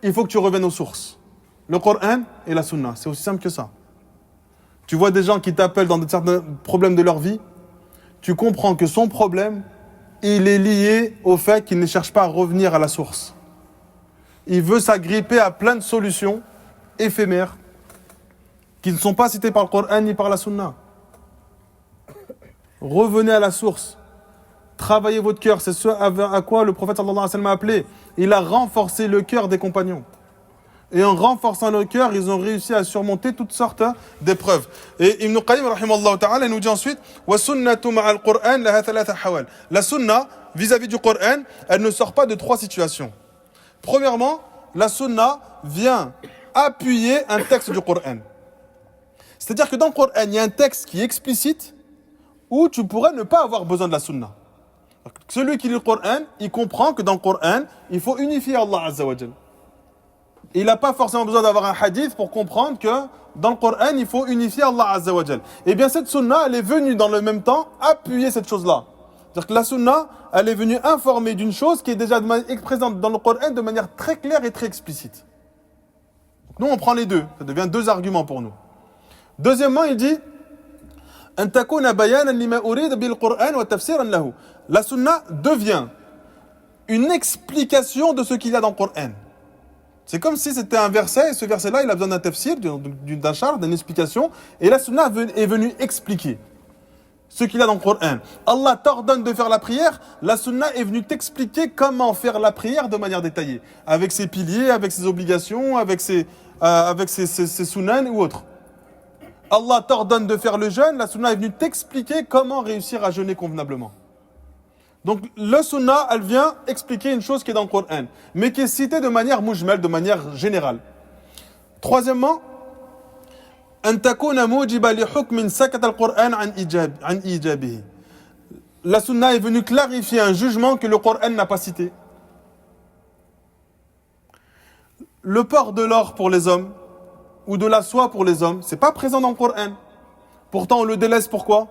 il faut que tu reviennes aux sources. Le Coran et la Sunna. C'est aussi simple que ça. Tu vois des gens qui t'appellent dans certains problèmes de leur vie, tu comprends que son problème, il est lié au fait qu'il ne cherche pas à revenir à la source. Il veut s'agripper à plein de solutions éphémères qui ne sont pas citées par le Coran ni par la Sunna. Revenez à la source. Travaillez votre cœur. C'est ce à quoi le prophète sallallahu alayhi wa sallam a appelé. Il a renforcé le cœur des compagnons. Et en renforçant le cœur, ils ont réussi à surmonter toutes sortes d'épreuves. Et Ibn Qayyim, rahimallahu ta'ala, nous dit ensuite wa sunnatu ma'al Qur'an laha thalatha hawal. La sunna, vis-à-vis du Coran, elle ne sort pas de trois situations. Premièrement, la sunna vient appuyer un texte du Coran. C'est-à-dire que dans le Coran, il y a un texte qui est explicite où tu pourrais ne pas avoir besoin de la sunna. Celui qui lit le Coran, il comprend que dans le Coran, il faut unifier Allah azza wa jalla. Il n'a pas forcément besoin d'avoir un hadith pour comprendre que dans le Coran, il faut unifier Allah azza wa jalla. Et bien cette sunna, elle est venue dans le même temps appuyer cette chose-là. C'est-à-dire que la sunna, elle est venue informer d'une chose qui est déjà présente dans le Coran de manière très claire et très explicite. Donc nous, on prend les deux. Ça devient deux arguments pour nous. Deuxièmement, il dit أن تكون بيانا لما أريد بالقرآن وتفسيرا له. La sunna devient une explication de ce qu'il y a dans le Coran. C'est comme si c'était un verset, et ce verset-là, il a besoin d'un tafsir, d'un char, d'une explication, et la sunna est venue expliquer ce qu'il y a dans le Coran. Allah t'ordonne de faire la prière, la sunna est venue t'expliquer comment faire la prière de manière détaillée, avec ses piliers, avec ses obligations, avec ses sunan ou autres. Allah t'ordonne de faire le jeûne, la sunna est venue t'expliquer comment réussir à jeûner convenablement. Donc, le sunna, elle vient expliquer une chose qui est dans le Coran, mais qui est citée de manière mujmal, de manière générale. Troisièmement, أن تكون موجبة لحكم سكت القرآن عن إيجابه. La sunna est venue clarifier un jugement que le Coran n'a pas cité. Le port de l'or pour les hommes, ou de la soie pour les hommes, c'est pas présent dans le Coran. Pourtant, on le délaisse, pourquoi?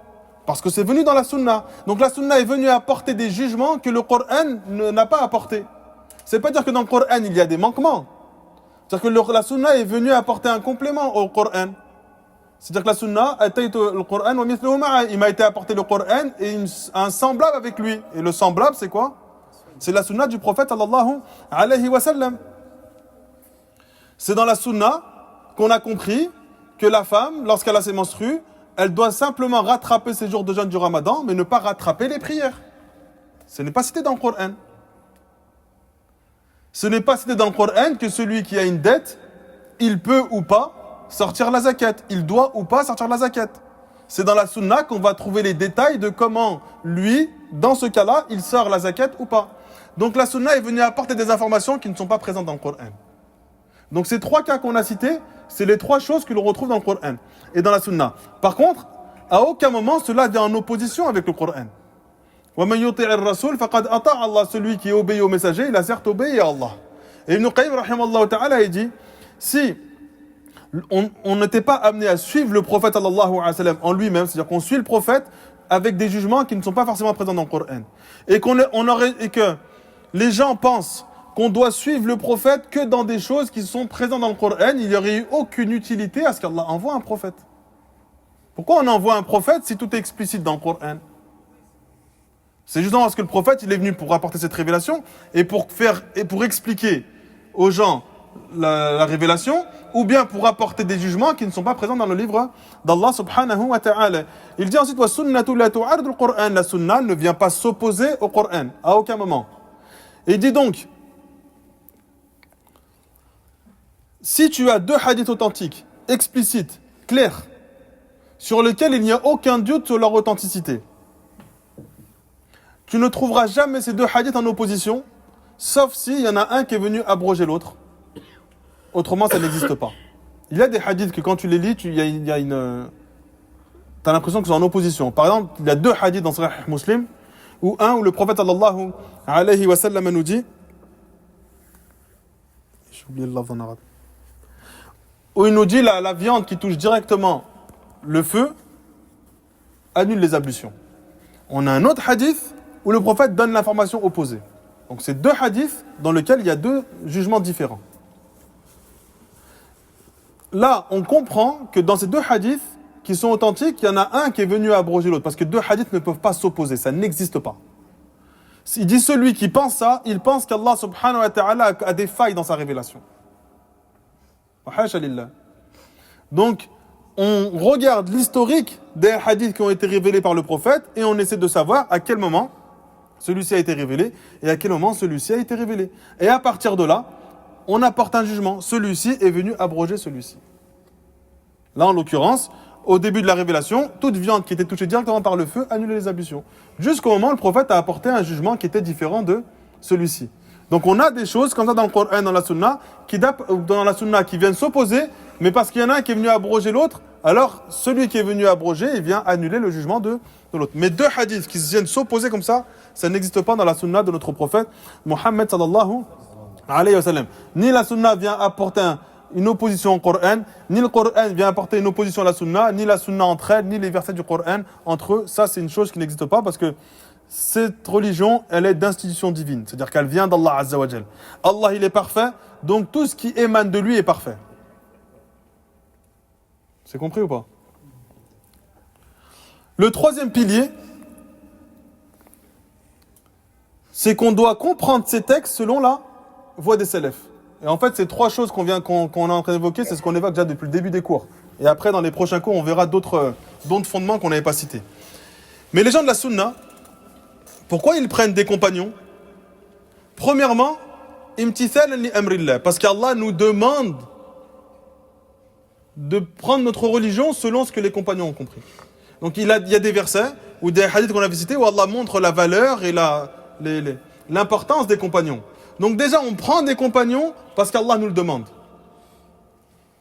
Parce que c'est venu dans la sunna. Donc la sunna est venue apporter des jugements que le Coran n'a pas apporté. C'est pas dire que dans le Coran, il y a des manquements. C'est-à-dire que la sunna est venue apporter un complément au Coran. C'est-à-dire que la sunna, il m'a été apporté le Coran et un semblable avec lui. Et le semblable, c'est quoi? C'est la sunna du prophète sallallahu alayhi wa sallam. C'est dans la sunna qu'on a compris que la femme, lorsqu'elle a ses menstrues, elle doit simplement rattraper ses jours de jeûne du Ramadan, mais ne pas rattraper les prières. Ce n'est pas cité dans le Coran. Ce n'est pas cité dans le Coran que celui qui a une dette, il peut ou pas sortir la zakat. Il doit ou pas sortir la zakat. C'est dans la sunna qu'on va trouver les détails de comment lui, dans ce cas-là, il sort la zakat ou pas. Donc la sunna est venue apporter des informations qui ne sont pas présentes dans le Coran. Donc ces trois cas qu'on a cités, c'est les trois choses que l'on retrouve dans le Coran et dans la sunna. Par contre, à aucun moment cela vient en opposition avec le Coran. وَمَنْ يُطِعِ الرَّسُولِ فَقَدْ أَطَاعَ اللَّهَ. Celui qui obéit au messager, il a certes obéi à Allah. Et Ibn Qayyim, rahimallahu ta'ala, il dit, si on n'était pas amené à suivre le prophète sallallahu alayhi wa sallam en lui-même, c'est-à-dire qu'on suit le prophète avec des jugements qui ne sont pas forcément présents dans le Coran. Et que les gens pensent qu'on doit suivre le prophète que dans des choses qui sont présentes dans le Coran, il n'y aurait eu aucune utilité à ce qu'Allah envoie un prophète. Pourquoi on envoie un prophète si tout est explicite dans le Coran? C'est justement parce que le prophète, il est venu pour apporter cette révélation et pour expliquer aux gens la révélation, ou bien pour apporter des jugements qui ne sont pas présents dans le livre d'Allah subhanahu wa ta'ala. Il dit ensuite, la sunna ne vient pas s'opposer au Coran, à aucun moment. Et il dit donc, si tu as deux hadiths authentiques, explicites, clairs, sur lesquels il n'y a aucun doute sur leur authenticité, tu ne trouveras jamais ces deux hadiths en opposition, sauf s'il y en a un qui est venu abroger l'autre. Autrement, ça n'existe pas. Il y a des hadiths que quand tu les lis, t'as l'impression qu'ils sont en opposition. Par exemple, il y a deux hadiths dans Sahih Muslim, où le prophète sallallahu alayhi wa sallam nous dit, j'ai oublié le lafz en arabe, où il nous dit la viande qui touche directement le feu annule les ablutions. On a un autre hadith où le prophète donne l'information opposée. Donc c'est deux hadiths dans lesquels il y a deux jugements différents. Là, on comprend que dans ces deux hadiths qui sont authentiques, il y en a un qui est venu abroger l'autre. Parce que deux hadiths ne peuvent pas s'opposer, ça n'existe pas. Il dit celui qui pense ça, il pense qu'Allah subhanahu wa ta'ala a des failles dans sa révélation. Donc, on regarde l'historique des hadiths qui ont été révélés par le prophète et on essaie de savoir à quel moment celui-ci a été révélé et à quel moment celui-ci a été révélé. Et à partir de là, on apporte un jugement. Celui-ci est venu abroger celui-ci. Là, en l'occurrence, au début de la révélation, toute viande qui était touchée directement par le feu annulait les ablutions. Jusqu'au moment où le prophète a apporté un jugement qui était différent de celui-ci. Donc on a des choses comme ça dans le Coran, dans la Sunna, qui viennent s'opposer, mais parce qu'il y en a un qui est venu abroger l'autre, alors celui qui est venu abroger, il vient annuler le jugement de l'autre. Mais deux hadiths qui viennent s'opposer comme ça n'existe pas dans la Sunna de notre prophète, Muhammad sallallahu alayhi wa sallam. Ni la Sunna vient apporter une opposition au Coran, ni le Coran vient apporter une opposition à la Sunna, ni la Sunna entre elles, ni les versets du Coran entre eux. Ça, c'est une chose qui n'existe pas parce que cette religion, elle est d'institution divine. C'est-à-dire qu'elle vient d'Allah Azza wa Jal. Allah, il est parfait, donc tout ce qui émane de lui est parfait. C'est compris ou pas? Le troisième pilier, c'est qu'on doit comprendre ces textes selon la voie des salafs. Et en fait, ces trois choses qu'on est en train d'évoquer, c'est ce qu'on évoque déjà depuis le début des cours. Et après, dans les prochains cours, on verra d'autres fondements qu'on n'avait pas cités. Mais les gens de la Sunna, pourquoi ils prennent des compagnons? Premièrement, imtithalan li amrillah, parce qu'Allah nous demande de prendre notre religion selon ce que les compagnons ont compris. Donc il y a des versets ou des hadiths qu'on a cités où Allah montre la valeur et l'importance des compagnons. Donc déjà, on prend des compagnons parce qu'Allah nous le demande.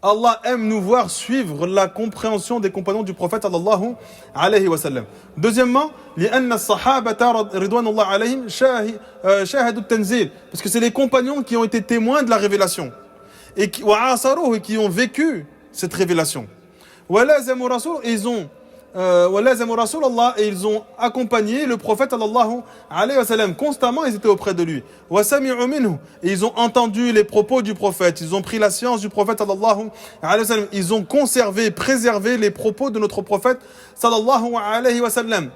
Allah aime nous voir suivre la compréhension des compagnons du prophète sallallahu alayhi wa sallam. Deuxièmement, لأن الصحابة رضوان الله عليهم شاهدوا التنزيل, parce que c'est les compagnons qui ont été témoins de la révélation et qui ont vécu cette révélation. ولازموا رسول, et ils ont accompagné le prophète sallallahu alayhi wa sallam. Constamment, ils étaient auprès de lui. Et ils ont entendu les propos du prophète. Ils ont pris la science du prophète sallallahu alayhi wa sallam. Ils ont conservé, préservé les propos de notre prophète sallallahu alayhi wa sallam.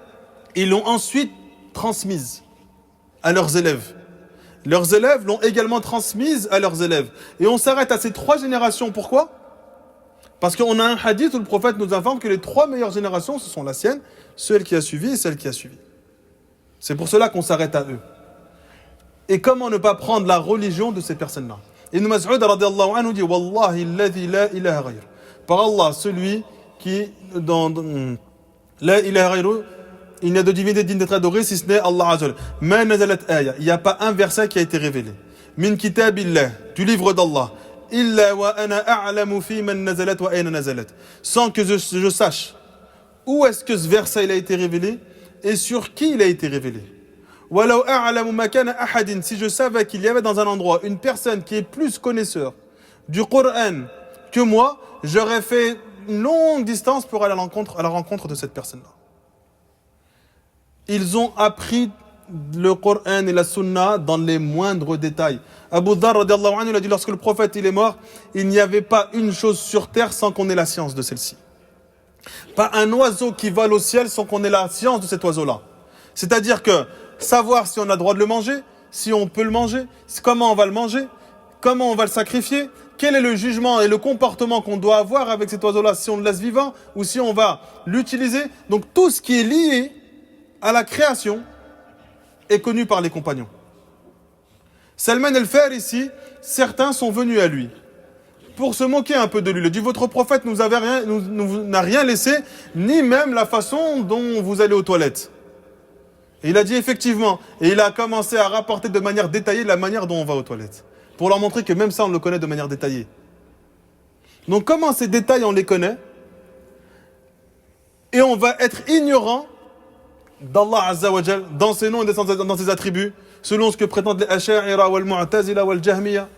Ils l'ont ensuite transmise à leurs élèves. Leurs élèves l'ont également transmise à leurs élèves. Et on s'arrête à ces trois générations. Pourquoi ? Parce qu'on a un hadith où le prophète nous informe que les trois meilleures générations, ce sont la sienne, celle qui a suivi et celle qui a suivi. C'est pour cela qu'on s'arrête à eux. Et comment ne pas prendre la religion de ces personnes-là? Ibn Mas'ud radiyallahu anhu dit Wallahi alladhi la ilaha ghayr. Par Allah, celui qui, la ilaha ghayru, il n'y a de divinité digne d'être adoré si ce n'est Allah Azza wa Jalla. Ma nazalat aya. Il n'y a pas un verset qui a été révélé. Min kitabillah, du livre d'Allah. Illa wa ana a'lamu fi man nazalat wa ayna nazalat. Sans que je sache où est-ce que ce verset il a été révélé et sur qui il a été révélé. Walau a'lamu makana ahadin, si je savais qu'il y avait dans un endroit une personne qui est plus connaisseur du Coran que moi, j'aurais fait une longue distance pour aller à la rencontre de cette personne-là. Ils ont appris le Coran et la Sunna dans les moindres détails. Abu Dharr radiallahu anhu, il a dit, lorsque le prophète il est mort, il n'y avait pas une chose sur terre sans qu'on ait la science de celle-ci. Pas un oiseau qui vole au ciel sans qu'on ait la science de cet oiseau-là. C'est-à-dire que savoir si on a le droit de le manger, si on peut le manger, comment on va le manger, comment on va le sacrifier, quel est le jugement et le comportement qu'on doit avoir avec cet oiseau-là, si on le laisse vivant ou si on va l'utiliser. Donc tout ce qui est lié à la création est connu par les compagnons. Salman al-Farisi, certains sont venus à lui pour se moquer un peu de lui. Il dit, votre prophète n'a rien laissé, ni même la façon dont vous allez aux toilettes. Et il a dit effectivement, et il a commencé à rapporter de manière détaillée la manière dont on va aux toilettes, pour leur montrer que même ça on le connaît de manière détaillée. Donc comment ces détails on les connaît, et on va être ignorant d'Allah Azza wa Jal, dans ses noms et dans ses attributs, selon ce que prétendent les Asha'ira wal Mu'tazila wal Jahmiya.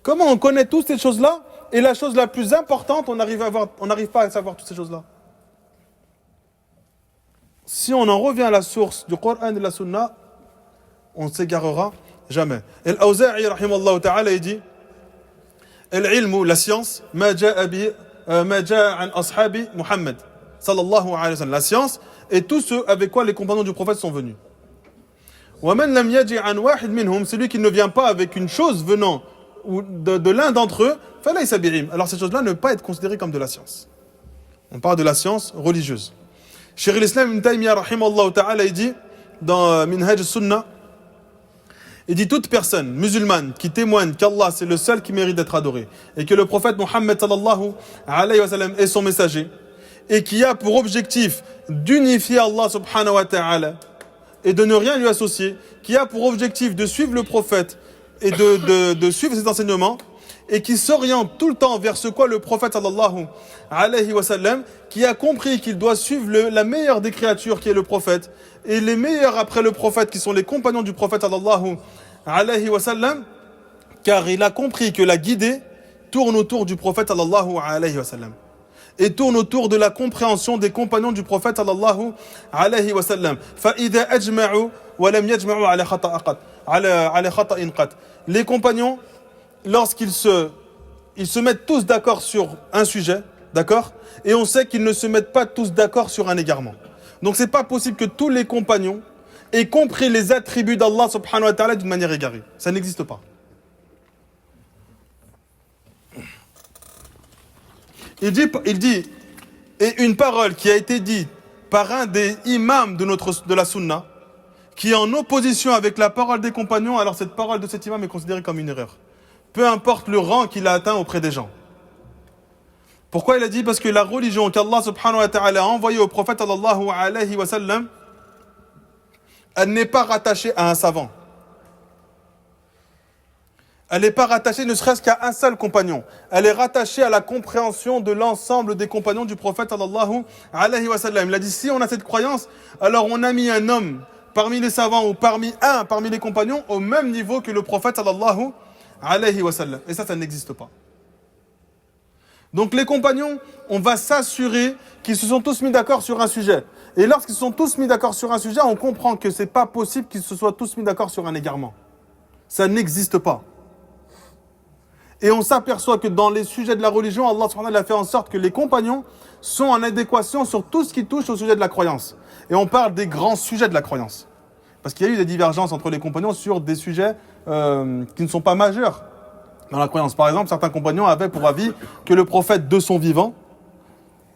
Comment on connaît toutes ces choses-là, et la chose la plus importante, on n'arrive pas à savoir toutes ces choses-là. Si on en revient à la source du Coran et de la Sunna, on ne s'égarera jamais. Et l'Awza'i, rahimallahu ta'ala, il dit, l'ilmu, la science, ma ja'a an ashabi Muhammad, sallallahu alayhi wa sallam. La science, et tous ceux avec quoi les compagnons du prophète sont venus. Wa man lam yaji an wahid minhum, celui qui ne vient pas avec une chose venant de l'un d'entre eux, falaysa bi'ilm. Alors ces choses-là ne peuvent pas être considérées comme de la science. On parle de la science religieuse. Cheikh l'Islam Ibn Taymiyyah, rahimallahu ta'ala, il dit, dans Minhaj al-Sunnah, il dit, toute personne musulmane qui témoigne qu'Allah c'est le seul qui mérite d'être adoré, et que le prophète Mohammed sallallahu alayhi wa sallam est son messager, et qui a pour objectif d'unifier Allah subhanahu wa ta'ala, et de ne rien lui associer, qui a pour objectif de suivre le prophète, et de suivre ses enseignements, et qui s'oriente tout le temps vers ce quoi le prophète sallallahu alayhi wa sallam, qui a compris qu'il doit suivre la meilleure des créatures qui est le prophète, et les meilleurs après le prophète qui sont les compagnons du prophète sallallahu alayhi wa sallam, car il a compris que la guidée tourne autour du prophète sallallahu alayhi wa sallam, et tourne autour de la compréhension des compagnons du prophète sallallahu alayhi wa sallam. فَإِذَا أَجْمَعُوا وَلَمْ يَجْمَعُوا عَلَى خَطَئٍ قَطْ. Les compagnons, lorsqu'ils se mettent tous d'accord sur un sujet, d'accord, et on sait qu'ils ne se mettent pas tous d'accord sur un égarement. Donc c'est pas possible que tous les compagnons aient compris les attributs d'Allah subhanahu wa ta'ala d'une manière égarée. Ça n'existe pas. Il dit, et une parole qui a été dite par un des imams de la sunna, qui est en opposition avec la parole des compagnons, alors cette parole de cet imam est considérée comme une erreur. Peu importe le rang qu'il a atteint auprès des gens. Pourquoi il a dit? Parce que la religion qu'Allah subhanahu wa ta'ala a envoyée au prophète sallallahu alayhi wa sallam, elle n'est pas rattachée à un savant. Elle n'est pas rattachée ne serait-ce qu'à un seul compagnon. Elle est rattachée à la compréhension de l'ensemble des compagnons du prophète sallallahu alayhi wa sallam. Il a dit, si on a cette croyance, alors on a mis un homme parmi les savants ou parmi les compagnons au même niveau que le prophète sallallahu alayhi wa sallam. Et ça n'existe pas. Donc les compagnons, on va s'assurer qu'ils se sont tous mis d'accord sur un sujet. Et lorsqu'ils se sont tous mis d'accord sur un sujet, on comprend que c'est pas possible qu'ils se soient tous mis d'accord sur un égarement. Ça n'existe pas. Et on s'aperçoit que dans les sujets de la religion, Allah subhanahu wa ta'ala a fait en sorte que les compagnons sont en adéquation sur tout ce qui touche au sujet de la croyance. Et on parle des grands sujets de la croyance. Parce qu'il y a eu des divergences entre les compagnons sur des sujets qui ne sont pas majeurs dans la croyance. Par exemple, certains compagnons avaient pour avis que le prophète de son vivant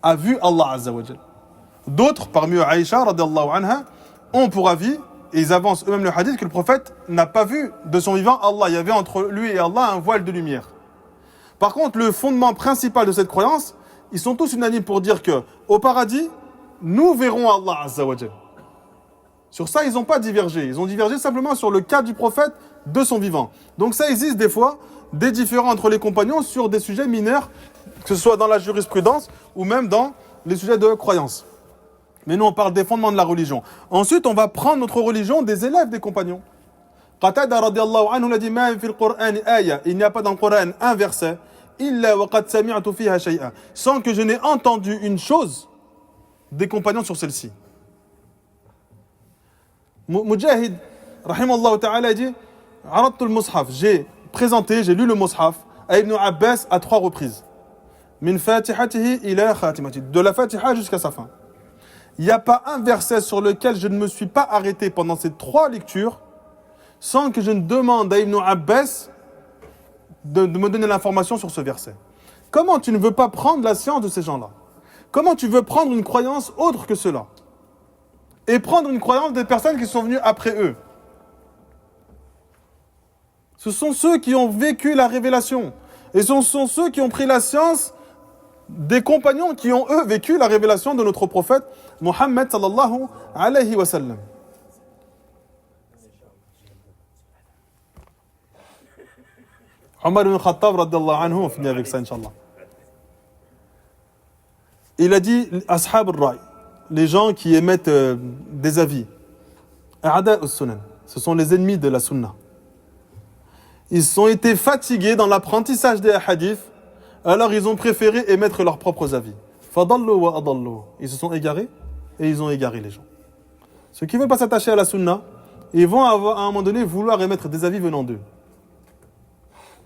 a vu Allah Azza wa Jal. D'autres, parmi eux Aïcha radiallahu anha, ont pour avis, et ils avancent eux-mêmes le hadith, que le prophète n'a pas vu de son vivant Allah. Il y avait entre lui et Allah un voile de lumière. Par contre, le fondement principal de cette croyance, ils sont tous unanimes pour dire que au paradis, nous verrons Allah Azza wa Jal. Sur ça, ils n'ont pas divergé. Ils ont divergé simplement sur le cas du prophète de son vivant. Donc ça existe des fois des différends entre les compagnons sur des sujets mineurs, que ce soit dans la jurisprudence ou même dans les sujets de croyance. Mais nous, on parle des fondements de la religion. Ensuite, on va prendre notre religion des élèves des compagnons. Qatada radiallahu anhu l'a dit, il n'y a pas dans le Coran un verset, illa wa qad sami'tu fiha shay'an, sans que je n'ai entendu une chose des compagnons sur celle-ci. Mujahid, rahimallahu ta'ala, dit Aradtu al-Mushaf, j'ai lu le Mushaf à Ibn Abbas à 3 reprises. Min fatihatihi ila khatimatihi, de la Fatiha jusqu'à sa fin. Il n'y a pas un verset sur lequel je ne me suis pas arrêté pendant ces 3 lectures sans que je ne demande à Ibn Abbas de me donner l'information sur ce verset. Comment tu ne veux pas prendre la science de ces gens-là? Comment tu veux prendre une croyance autre que cela? Et prendre une croyance des personnes qui sont venues après eux? Ce sont ceux qui ont vécu la révélation. Et ce sont ceux qui ont pris la science des compagnons qui ont, eux, vécu la révélation de notre prophète Mohammed sallallahu alayhi wa sallam. Omar ibn Khattab, radiyallahu anhu, on finit avec ça, Inch'Allah. Il a dit, Ashab al-Ra'i, les gens qui émettent des avis, A'da al-Sunan, ce sont les ennemis de la Sunna. Ils ont été fatigués dans l'apprentissage des hadiths, alors ils ont préféré émettre leurs propres avis. Fadallu wa adallu. Ils se sont égarés et ils ont égaré les gens. Ceux qui ne veulent pas s'attacher à la Sunna, ils vont à un moment donné vouloir émettre des avis venant d'eux.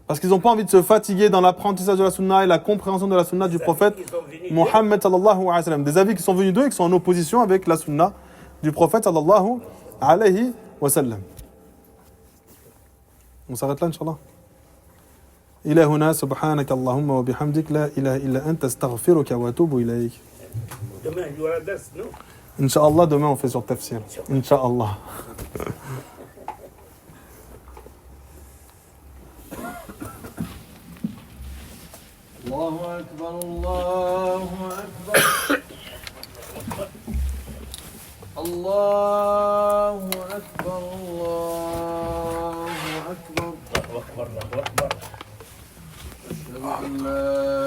Parce qu'ils n'ont pas envie de se fatiguer dans l'apprentissage de la Sunna et la compréhension de la Sunna du prophète Mohammed sallallahu alayhi wa sallam. Des avis qui sont venus d'eux et qui sont en opposition avec la Sunna du prophète sallallahu alayhi wa sallam. On s'arrête là, Inch'Allah. إلى هنا سبحانك اللهم وبحمدك لا إله إلا أنت استغفرك وأتوب إليك. Demain, il y aura dars, non? Inch'Allah, demain on fait sur Tafsir. Inch'Allah. Allahu Akbar, Allahu Akbar. Allahu Akbar, Allahu Akbar. Allahu Akbar, Allahu Akbar. أشهد أن لا